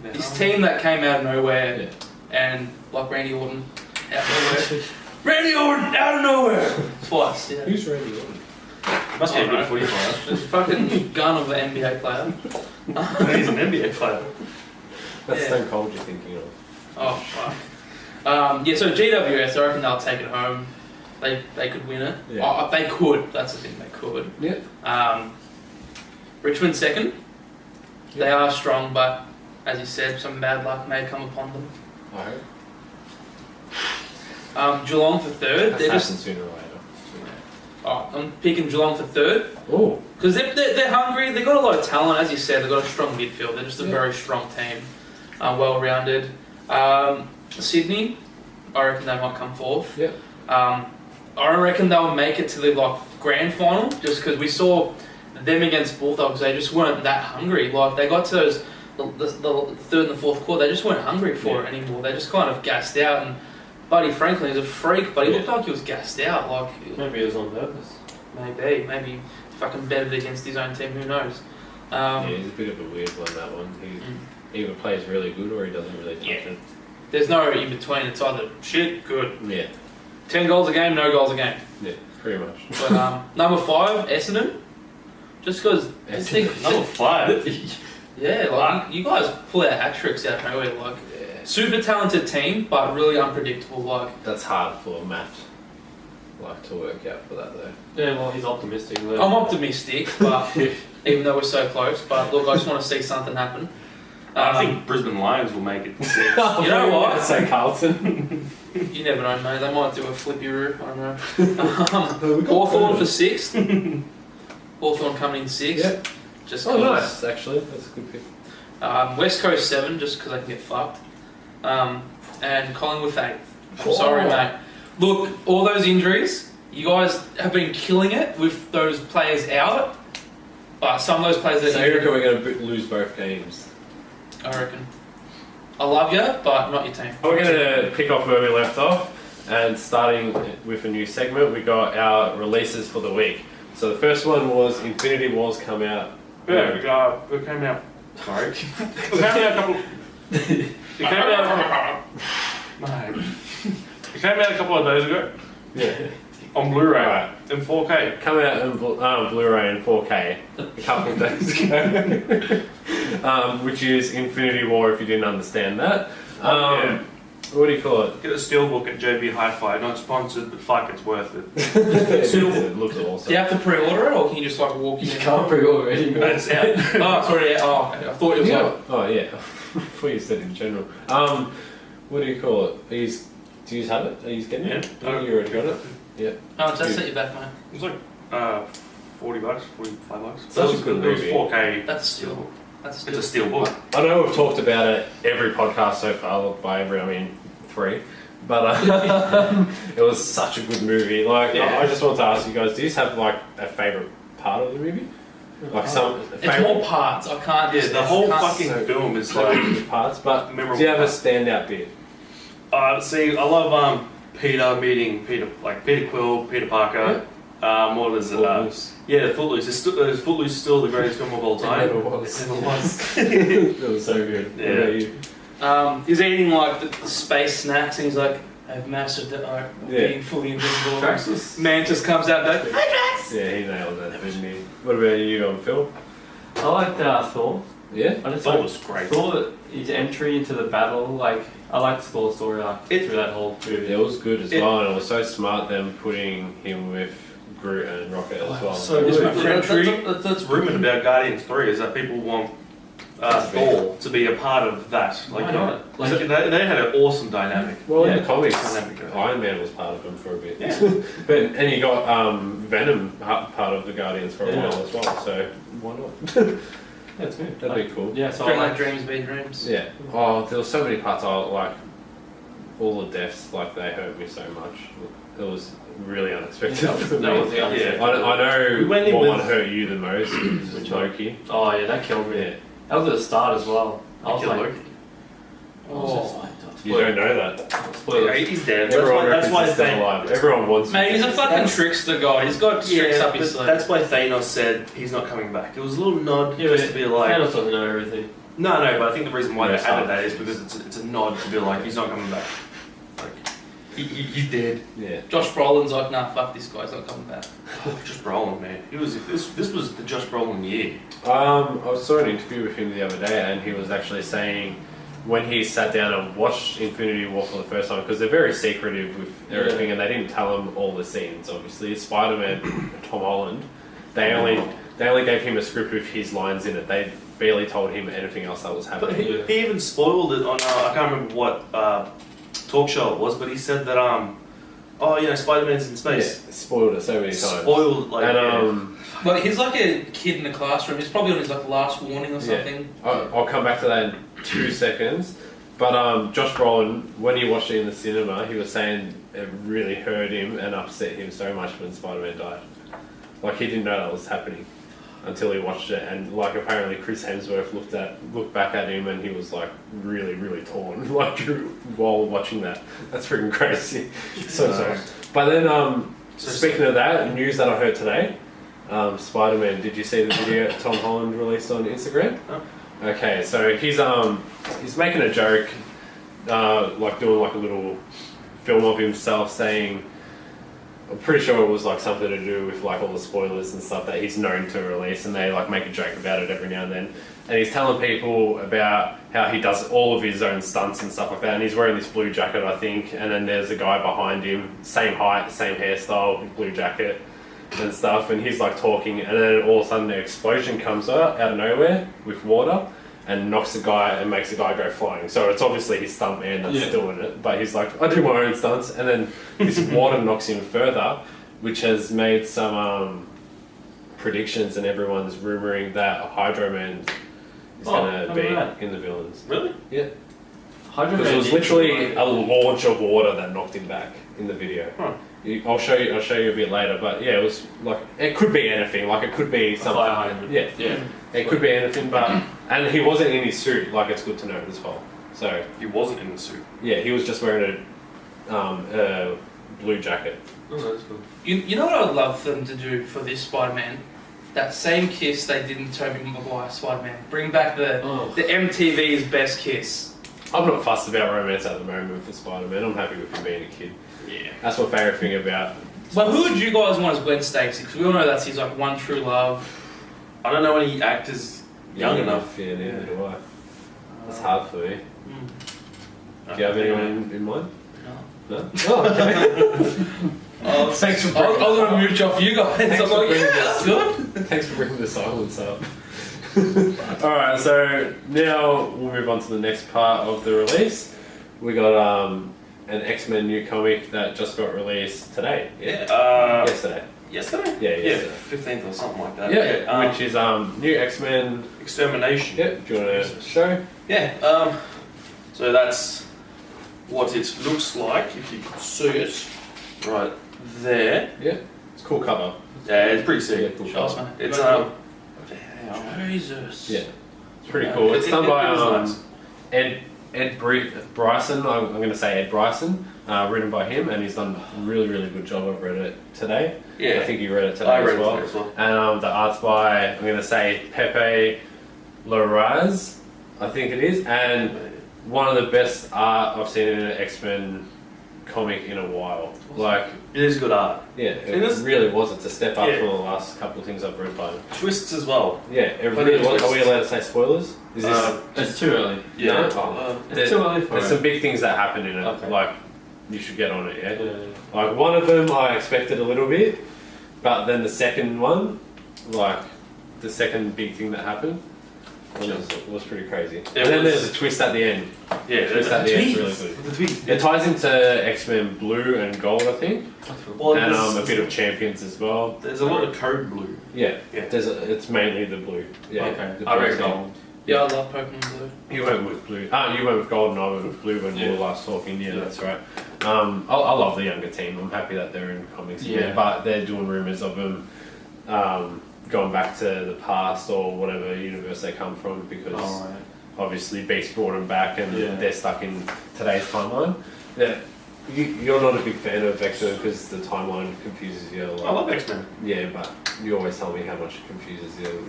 This team that came out of nowhere, Yeah. and like Randy Orton, out of nowhere. Randy Orton, out of nowhere! Twice, yeah. Who's Randy Orton? Must be a good Alright. footy player. There's a fucking gun of an NBA player. He's an NBA player. That's Yeah. Stone Cold you're thinking of. Oh, fuck. Yeah, so GWS, I reckon they'll take it home. They could win it. Yeah. Oh, they could, that's the thing, they could. Yeah. Richmond second. They are strong, but as you said, some bad luck may come upon them. I hope. Geelong for third. That's They're happen just. sooner or later. Oh, I'm picking Geelong for third Oh. because they're hungry. They've got a lot of talent, as you said. They've got a strong midfield. They're just a Yeah. very strong team, well-rounded. Sydney, I reckon they might come fourth. Yeah. I reckon they'll make it to the grand final, just because we saw them against Bulldogs. They just weren't that hungry. Like they got to those the third and the fourth quarter. They just weren't hungry for it anymore. They just kind of gassed out. And Buddy Franklin is a freak, but he looked like he was gassed out. Like Maybe it was on purpose. maybe fucking betted against his own team. Who knows? Yeah, he's a bit of a weird one, that one. He either plays really good or he doesn't really touch it. There's no in between. It's either shit, good. Yeah. 10 goals a game, no goals a game. Yeah, pretty much. But number 5, Essendon. Just because. Number 5. Yeah, like you guys pull out hat tricks out of nowhere. Like super talented team, but really unpredictable. Like that's hard for Matt. Like to work out for that though. Yeah, well, he's optimistic. I'm optimistic, but even though we're so close. But look, I just want to see something happen. I think Brisbane Lions will make it to 6. You know what? Say Carlton. You never know, mate. They might do a flippy-roo. I don't know. Hawthorn for 6th. Hawthorn coming in 6th. Yep. Just nice. Actually, that's a good pick. West Coast 7, just because I can get fucked. And Collingwood 8. I'm sorry, mate. Look, all those injuries, you guys have been killing it with those players out. But some of those players that so you reckon we're going to lose both games? I reckon. I love you, but not your team. We're going to pick off where we left off, and starting with a new segment, we got our releases for the week. So the first one was Infinity War's come out. Yeah, it came out. Sorry. It came out a couple. It came out. Mate. It came out a couple of days ago. Yeah. On Blu-ray. Right. In 4K. Come out on Blu-ray in 4K a couple of days ago. Which is Infinity War, if you didn't understand that. Yeah. What do you call it? Get a steelbook at JB Hi-Fi. Not sponsored, but fuck, it's worth it. It looks awesome. Do you have to pre-order it, or can you just like walk in? You can't pre-order it anymore. It's out. Oh, sorry. Yeah. Oh, okay. I thought it was like. Oh yeah. I thought you said in general. What do you call it? Do you have it? Are you getting it? Yeah. You already got it? Yeah. Oh, just set you back, mate. It was like $40, $45. So that's a good It was movie. 4K. That's a steal. That's a steal. It's a steel book. I know we've talked about it every podcast so far. By every, I mean 3. But it was such a good movie. Like, Yeah. I just wanted to ask you guys: do you have like a favorite part of the movie? Like some It's more parts. I can't. Yeah, just- the whole can't- fucking film is like like. parts. But Memorable do you have a parts. standout bit? See, I love Peter meeting Peter Quill, Peter Parker. What is it? Footloose. Yeah, Footloose. Is Footloose still the greatest film of all time? It never was. It never was. It was so good. Yeah. What about you? He's eating like the space snacks, and he's like, "I've mastered the art of Yeah. being fully invisible." Drax Mantis comes out like, "Hi, Drax." Yeah, he nailed that, didn't he? What about you, Phil? I liked Thor. Yeah. I just Thor like was great. Thor, his entry into the battle, like, I liked Thor's story arc It- through that whole movie. It was good as It- well, and it was so smart them putting him with Groot and Rocket as well. So Is my good. friend Tree- That's rumoured about Guardians 3 is that people want Thor to be a part of that. Like, Why not? Like they had an awesome dynamic. Well, in Yeah. the comics, Dynamic. Iron Man was part of them for a bit. Yeah. And you got Venom part of the Guardians for a Yeah. while as well, so why not? That's good. That'd be cool. Yeah, so Dream I like like dreams be dreams. Yeah. Oh, there were so many parts I like. All the deaths, like, they hurt me so much. It was really unexpected for me. that was the other Yeah. thing. I know We went in what with- one hurt you the most, which Loki. Oh yeah, that killed me. Yeah. That was at the start as well. I was Killed like, Loki. I was just like, You don't know that. Yeah, spoilers. he's dead. Everyone That's reckons why he's still Thanos. alive. Everyone wants Mate, he's a fucking That's- trickster guy. He's got tricks up his but sleeve. that's why Thanos said he's not coming back. It was a little nod Yeah, just but to be like. Thanos doesn't know everything. No, but I think the reason why Yeah, they added that is because it's a nod to be like he's not coming back. Like he's dead. Yeah. Josh Brolin's like, nah, fuck this guy's not coming back. Josh Brolin, man. This was the Josh Brolin year. I saw an interview with him the other day, and he was actually saying when he sat down and watched Infinity War for the first time, because they're very secretive with everything, and they didn't tell him all the scenes. Obviously, Spider-Man, Tom Holland, they only gave him a script with his lines in it. They barely told him anything else that was But happening. he even spoiled it on I can't remember what talk show it was, but he said that Spider-Man's in Yeah, space. spoiled it so many times. Spoiled like And But he's like a kid in the classroom. He's probably on his like last warning or Yeah. something. I'll come back to that in 2 seconds. But Josh Brolin, when he watched it in the cinema, he was saying it really hurt him and upset him so much when Spider-Man died. Like, he didn't know that was happening until he watched it, and like apparently Chris Hemsworth looked back at him and he was like really, really torn like while watching that. That's freaking crazy. So sorry. But then speaking of that, news that I heard today, Spider-Man. Did you see the video Tom Holland released on Instagram? No. Okay, so he's making a joke, like doing like a little film of himself saying, I'm pretty sure it was like something to do with like all the spoilers and stuff that he's known to release, and they like make a joke about it every now and then. And he's telling people about how he does all of his own stunts and stuff like that. And he's wearing this blue jacket, I think. And then there's a guy behind him, same height, same hairstyle, blue jacket and stuff. And he's like talking, and then all of a sudden the explosion comes out of nowhere with water and knocks the guy and makes the guy go flying. So it's obviously his stunt man that's doing it. But he's like, I do my own stunts. And then this water knocks him further, which has made some predictions, and everyone's rumouring that Hydro Man is going to be in the villains. Really? Yeah. Hydro Because it Man was literally a launch of water that knocked him back in the video. Huh. I'll show you a bit later, but yeah, it was like, it could be anything. Like it could be something. fire hydrant. Yeah. Yeah. It could be anything, but and he wasn't in his suit. Like it's good to know as well. So He wasn't in the suit. yeah, he was just wearing a blue jacket. Oh, that's cool. You know what I'd love them to do for this Spider-Man? That same kiss they did in Tobey Maguire Spider-Man. Bring back the MTV's best kiss. I'm not fussed about romance at the moment for Spider-Man. I'm happy with him being a kid. Yeah. That's my favourite thing about. But who would you guys want as Gwen Stacy? Because we all know that's his like one true love. I don't know any actors young enough. Yeah, neither do I. That's hard for me. Mm. Do you have anyone in mind? No. No? Oh, okay. Oh, Thanks for I was going to mooch off you guys. Thanks I'm for like, bringing yeah, this. that's good. Thanks for bringing the silence up. Alright, so now we'll move on to the next part of the release. We got an X-Men new comic that just got released today. Yeah. Yesterday. Yesterday? Yeah, Yeah, yesterday. 15th or something like that. Yeah, which is new X-Men. Extermination. Yep, do you want to show? Yeah. So that's what it looks like if you can see it right there. Yeah, it's a cool cover. Yeah, it's pretty Yeah, sick. cool Show us, cover. man. It's Jesus. Yeah, it's pretty cool. It's done by nice. Ed Bryson. I'm going to say Ed Bryson. Written by him, and he's done a really, really good job. I've read it today. Yeah. I think you read it today I read as well. it as well. And the art's by, I'm going to say, Pepe Larraz, I think it is. And one of the best art I've seen in an X-Men comic in a while. Like, It is good art. yeah, it really was. It's a step up Yeah. from the last couple of things I've read by him. Twists as well. Yeah, it But really it was. Are we twists. allowed to say spoilers? Is this... It's too early. Yeah. No? Oh. It's too early for There's it. some big things that happen in it. Okay. Like, you should get on it, yeah? Yeah. Like, one of them I expected a little bit, but then the second one, like, the second big thing that happened, was pretty crazy. And then was- there's a twist at the end. Yeah, Twist at the end is really good. The tweet. It ties into X-Men Blue and Gold, I think, Well, and there's, a bit of Champions as well. there's a lot of code blue. Yeah, Yeah. it's mainly the blue. Yeah, Okay. the I blue read team. Gold. Yeah, I love Pokemon Blue. You went with blue. You went with gold, and I went with blue when we Yeah. were last talking. Yeah, that's right. I love the younger team. I'm happy that they're in comics again, Yeah. but they're doing rumors of them going back to the past or whatever universe they come from, because Alright. obviously Beast brought them back, and Yeah. they're stuck in today's timeline. Yeah. You're not a big fan of X-Men because the timeline confuses you a lot. I love X-Men. Yeah, but you always tell me how much it confuses you.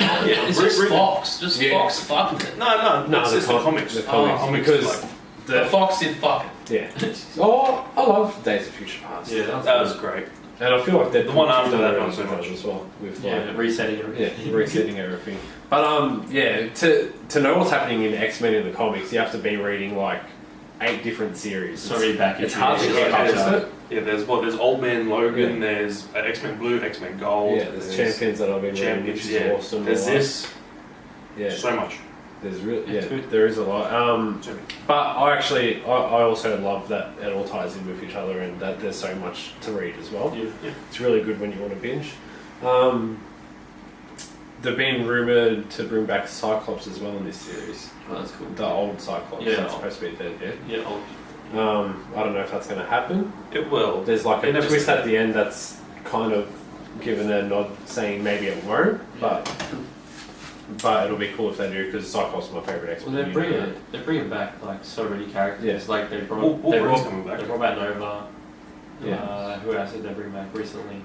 Yeah, It's just read- Fox. Just Yeah. Fox fucked it. No, it's just the comics. The comics, Oh, because like- But Fox did fuck it. yeah. Oh, I love Days of Future Past. Yeah, That was great. And I feel like they're The one after done that a one really so good much. job as well with Yeah, like, resetting yeah, everything. resetting everything. But yeah, to know what's happening in X-Men in the comics, you have to be reading like 8 different series. Sorry, back It's into hard to the- keep up, Yeah, isn't it? Yeah, there's Old Man Logan, there's X-Men Blue, X-Men Gold. Yeah, there's Champions that I've been reading, which Champions, is yeah. awesome. There's I like. this. Yeah, So much. there's really, It's yeah, good. there is a lot. But I also love that it all ties in with each other, and that there's so much to read as well. Yeah. It's really good when you want to binge. They've been rumoured to bring back Cyclops as well in this series. Oh, that's cool. The old Cyclops Yeah. that's supposed to be dead, yeah? Yeah, I'll- I don't know if that's going to happen. It will. There's like a It never twist said. at the end that's kind of given a nod saying maybe it won't, but it'll be cool if they do, because Cyclops is my favourite Well, X-Men. they're bringing back like so many characters. Yeah. Like they brought, Wolverine's coming back. They brought back Nova. Yeah. Who else did they bring back recently?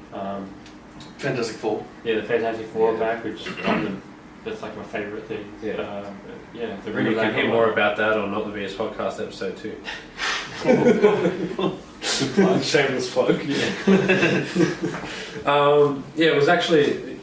Fantastic Four. Yeah, the Fantastic Four back, which that's like my favourite thing. Yeah. Yeah, the You can hear more about that on Not the BS Podcast episode 2. Shameless plug. Yeah,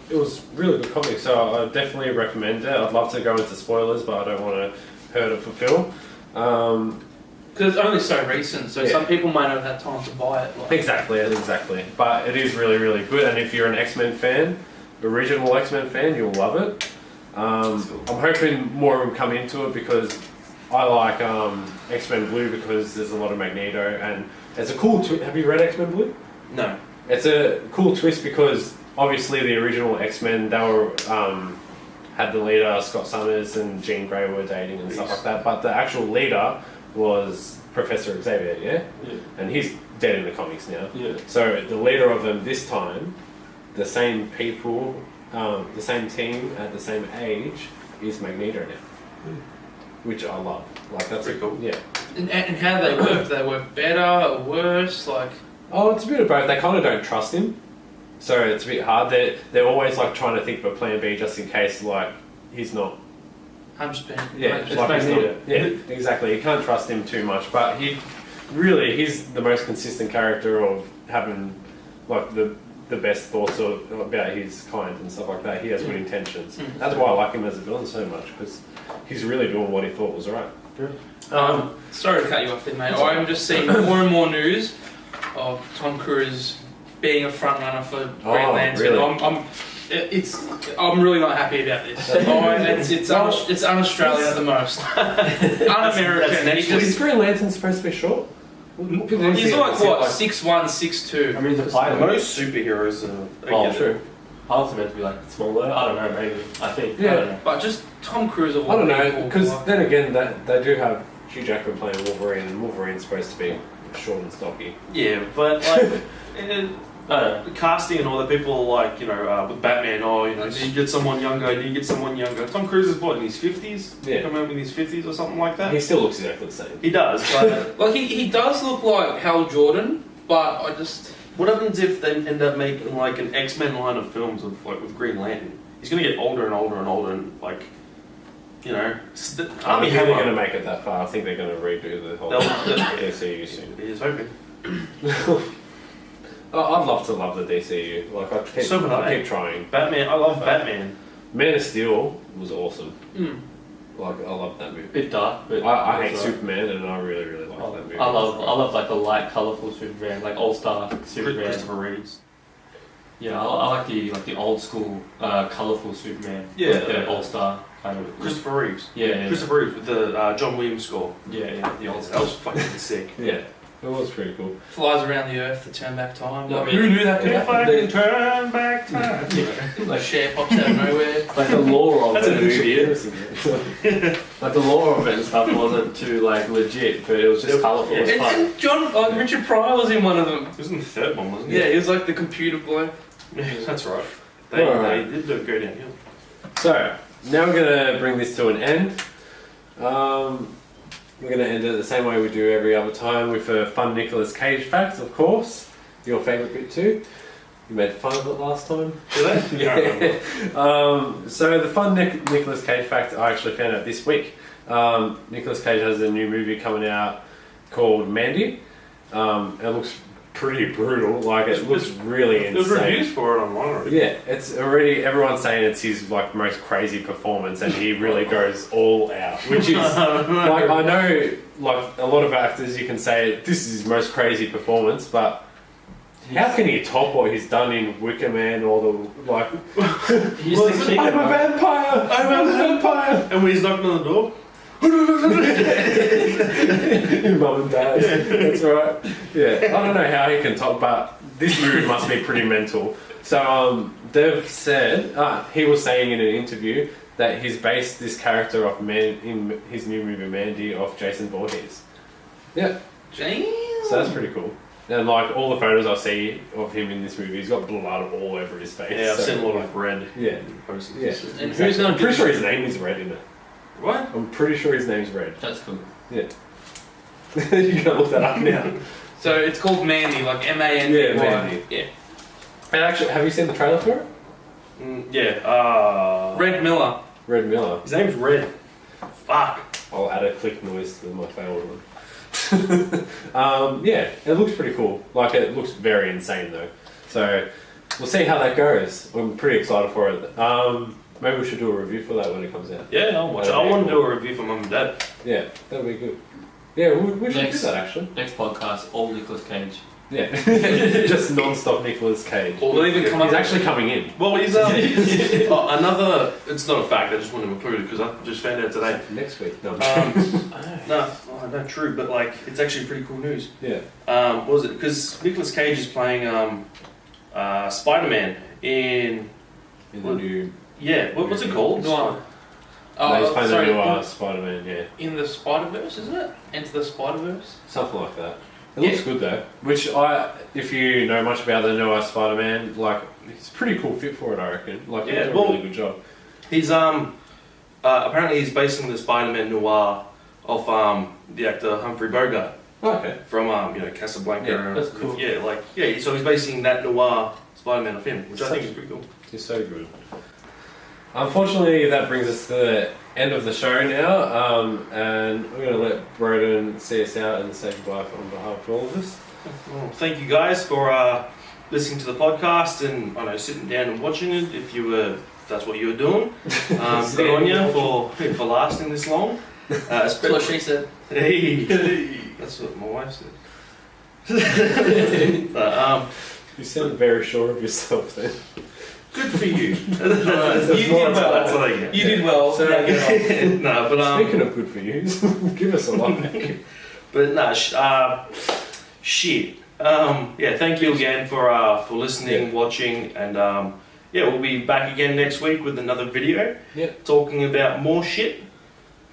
it was really good comic, so I definitely recommend it. I'd love to go into spoilers, but I don't want to hurt it for Phil. Because it's only so recent, so some people might not have had time to buy it. Like. Exactly. But it is really, really good, and if you're an X-Men fan, original X-Men fan, you'll love it. I'm hoping more of them come into it because I like X-Men Blue because there's a lot of Magneto, and it's a cool have you read X-Men Blue? No. It's a cool twist because obviously the original X-Men, they were had the leader Scott Summers and Jean Grey were dating and stuff like that, but the actual leader was Professor Xavier, yeah? And he's dead in the comics now. Yeah. So the leader of them this time, the same people, the same team at the same age is Magneto now, which I love. Like that's pretty cool. Yeah. And how do they work? Do they work better or worse? Like. Oh, it's a bit of both. They kind of don't trust him, so it's a bit hard. They're always like trying to think of a plan B just in case like he's not. 100%. Yeah, It's like Magneto. yeah, exactly. You can't trust him too much, but he's the most consistent character of having like the best thoughts about his kind and stuff like that. He has good intentions. That's why I like him as a villain so much because he's really doing what he thought was right. Sorry to cut you off there, mate. I'm just seeing more and more news of Tom Cruise being a front runner for Green Lantern. Really? I'm really not happy about this. It's un-Australian at the most. Un-American. Is Green Lantern supposed to be short? He's like what, 6'1", 6'2". I mean, the pilot. Most superheroes are True. Pilots are meant to be like smaller. I don't know, maybe. I think. Yeah. I don't know. But just Tom Cruise of I all don't know people, because like- then again they do have Hugh Jackman playing Wolverine, and Wolverine's supposed to be short and stocky. Yeah, but like I don't know. the casting and all the people like with Batman. Do you get someone younger? Do you get someone younger? Tom Cruise is what in his 50s? Yeah. Come out in his 50s or something like that. He still looks exactly the same. He does. But Like he does look like Hal Jordan, but I just what happens if they end up making like an X-Men line of films with Green Lantern? He's gonna get older and older and older, and like I don't Army think they're Hammer. going to make it that far. I think they're going to redo the whole DCU soon. He is hoping. I'd love to love the DCU. Like I keep trying. Batman. I love Batman. Man of Steel was awesome. mm. Like I love that movie. Bit dark, but I hate it's alright. Superman, and I really like that movie. I love like the light, colourful Superman, like all-star Superman. Christopher Reeves. Yeah, I like the old school, colourful Superman. Yeah. Like the all-star kind of. Christopher Reeves. Yeah. Christopher Reeves with the John Williams score. Yeah, the old That was fucking sick. Yeah, it was pretty cool. flies around the earth to turn back time. No, Like, I mean, who knew that could If I happen? could turn back time. Like Cher pops out of nowhere. Like the lore of That's the a movie, like the lore of it and stuff wasn't too like legit, but it was just colourful. It was And, fun. and John, like Richard Pryor was in one of them. He was in the third one, wasn't he? Yeah, he was like the computer bloke. Yeah, that's right. They Alright. did go downhill. So now we're going to bring this to an end. We're going to end it the same way we do every other time with a fun Nicolas Cage fact, of course. Your favourite bit too. You made fun of it last time. Did they? Yeah. So the fun Nicolas Cage fact I actually found out this week. Nicolas Cage has a new movie coming out called Mandy. It looks pretty brutal. Like it looks really insane. There's reviews for it online already. Yeah, it's already everyone's saying it's his like most crazy performance, and he really goes all out, which is like I know like a lot of actors you can say this is his most crazy performance, but how can he top what he's done in Wicker Man or the like? He's the king I'm of a vampire. I'm a vampire. And when he's knocking on the door, Your mum and dad. That's right. Yeah, I don't know how he can top, but this movie must be pretty mental. So they've said he was saying in an interview that he's based this character off in his new movie Mandy off Jason Voorhees. Yeah, James. so that's pretty cool. And like all the photos I see of him in this movie, he's got blood all over his face. yeah, I've So, seen a lot of red. Yeah. Posters. Yeah. And who's gonna I'm pretty sure his name is Red in it. What? I'm pretty sure his name's Red. That's cool. Yeah. You can look that up now. So it's called Mandy, like M-A-N-D-Y. Yeah, Mandy. Yeah. And actually, have you seen the trailer for it? Yeah. Red Miller. Red Miller. His name's Red. Fuck. I'll add a click noise to my favorite one. Yeah, it looks pretty cool. Like, it looks very insane though. So, we'll see how that goes. I'm pretty excited for it. Maybe we should do a review for that when it comes out. Yeah, I'll watch it. I want to do a review for Mum and Dad. Yeah, that'd be good. Yeah, we should do that actually. Next podcast, all Nicolas Cage. Yeah, just non-stop Nicolas Cage. We'll even come He's up actually coming in. Well, he's another. It's not a fact. I just want to include it because I just found out today. Next week. No, No, true, but like it's actually pretty cool news. yeah. What was it? Because Nicolas Cage is playing Spider-Man in In the new. yeah. What's it called? No, No, he's playing the sorry, new Spider-Man. Yeah, in the Spider-Verse, isn't it? Into the Spider-Verse? something like that. It Yeah. looks good though. Which if you know much about the new Spider-Man, like it's a pretty cool fit for it. I reckon. Like, Yeah, he's done a well- really good job. He's apparently he's basing the Spider-Man noir off the actor Humphrey Bogart Okay. from Casablanca. Yeah, that's cool. Yeah, so he's basing that noir Spider-Man off him, which I think is pretty cool. He's so good. Unfortunately, that brings us to the end of the show now, and I'm going to let Broden see us out and say goodbye on behalf of all of us. Well, thank you guys for listening to the podcast and sitting down and watching it. If that's what you were doing, good on you for lasting this long. That's what she said. Hey, that's what my wife said. But, You sound very sure of yourself then. good for you. You did well. That's what I get. You did well. So, Now get off. no, but Speaking of good for you, give us a like. But no, shit. Yeah, thank you again for listening, watching, and we'll be back again next week with another video. Yeah. Talking about more shit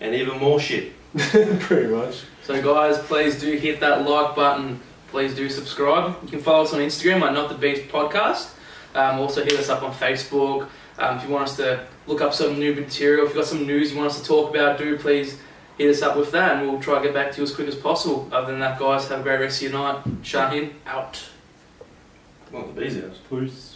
and even more shit. Pretty much. So guys, please do hit that like button. Please do subscribe. You can follow us on Instagram at Not The Beast Podcast. Also hit us up on Facebook. If you want us to look up some new material, if you've got some news you want us to talk about, do please hit us up with that and we'll try to get back to you as quick as possible. Other than that, guys, have a great rest of your night. Shahin, out. Well, the bee's out. Peace.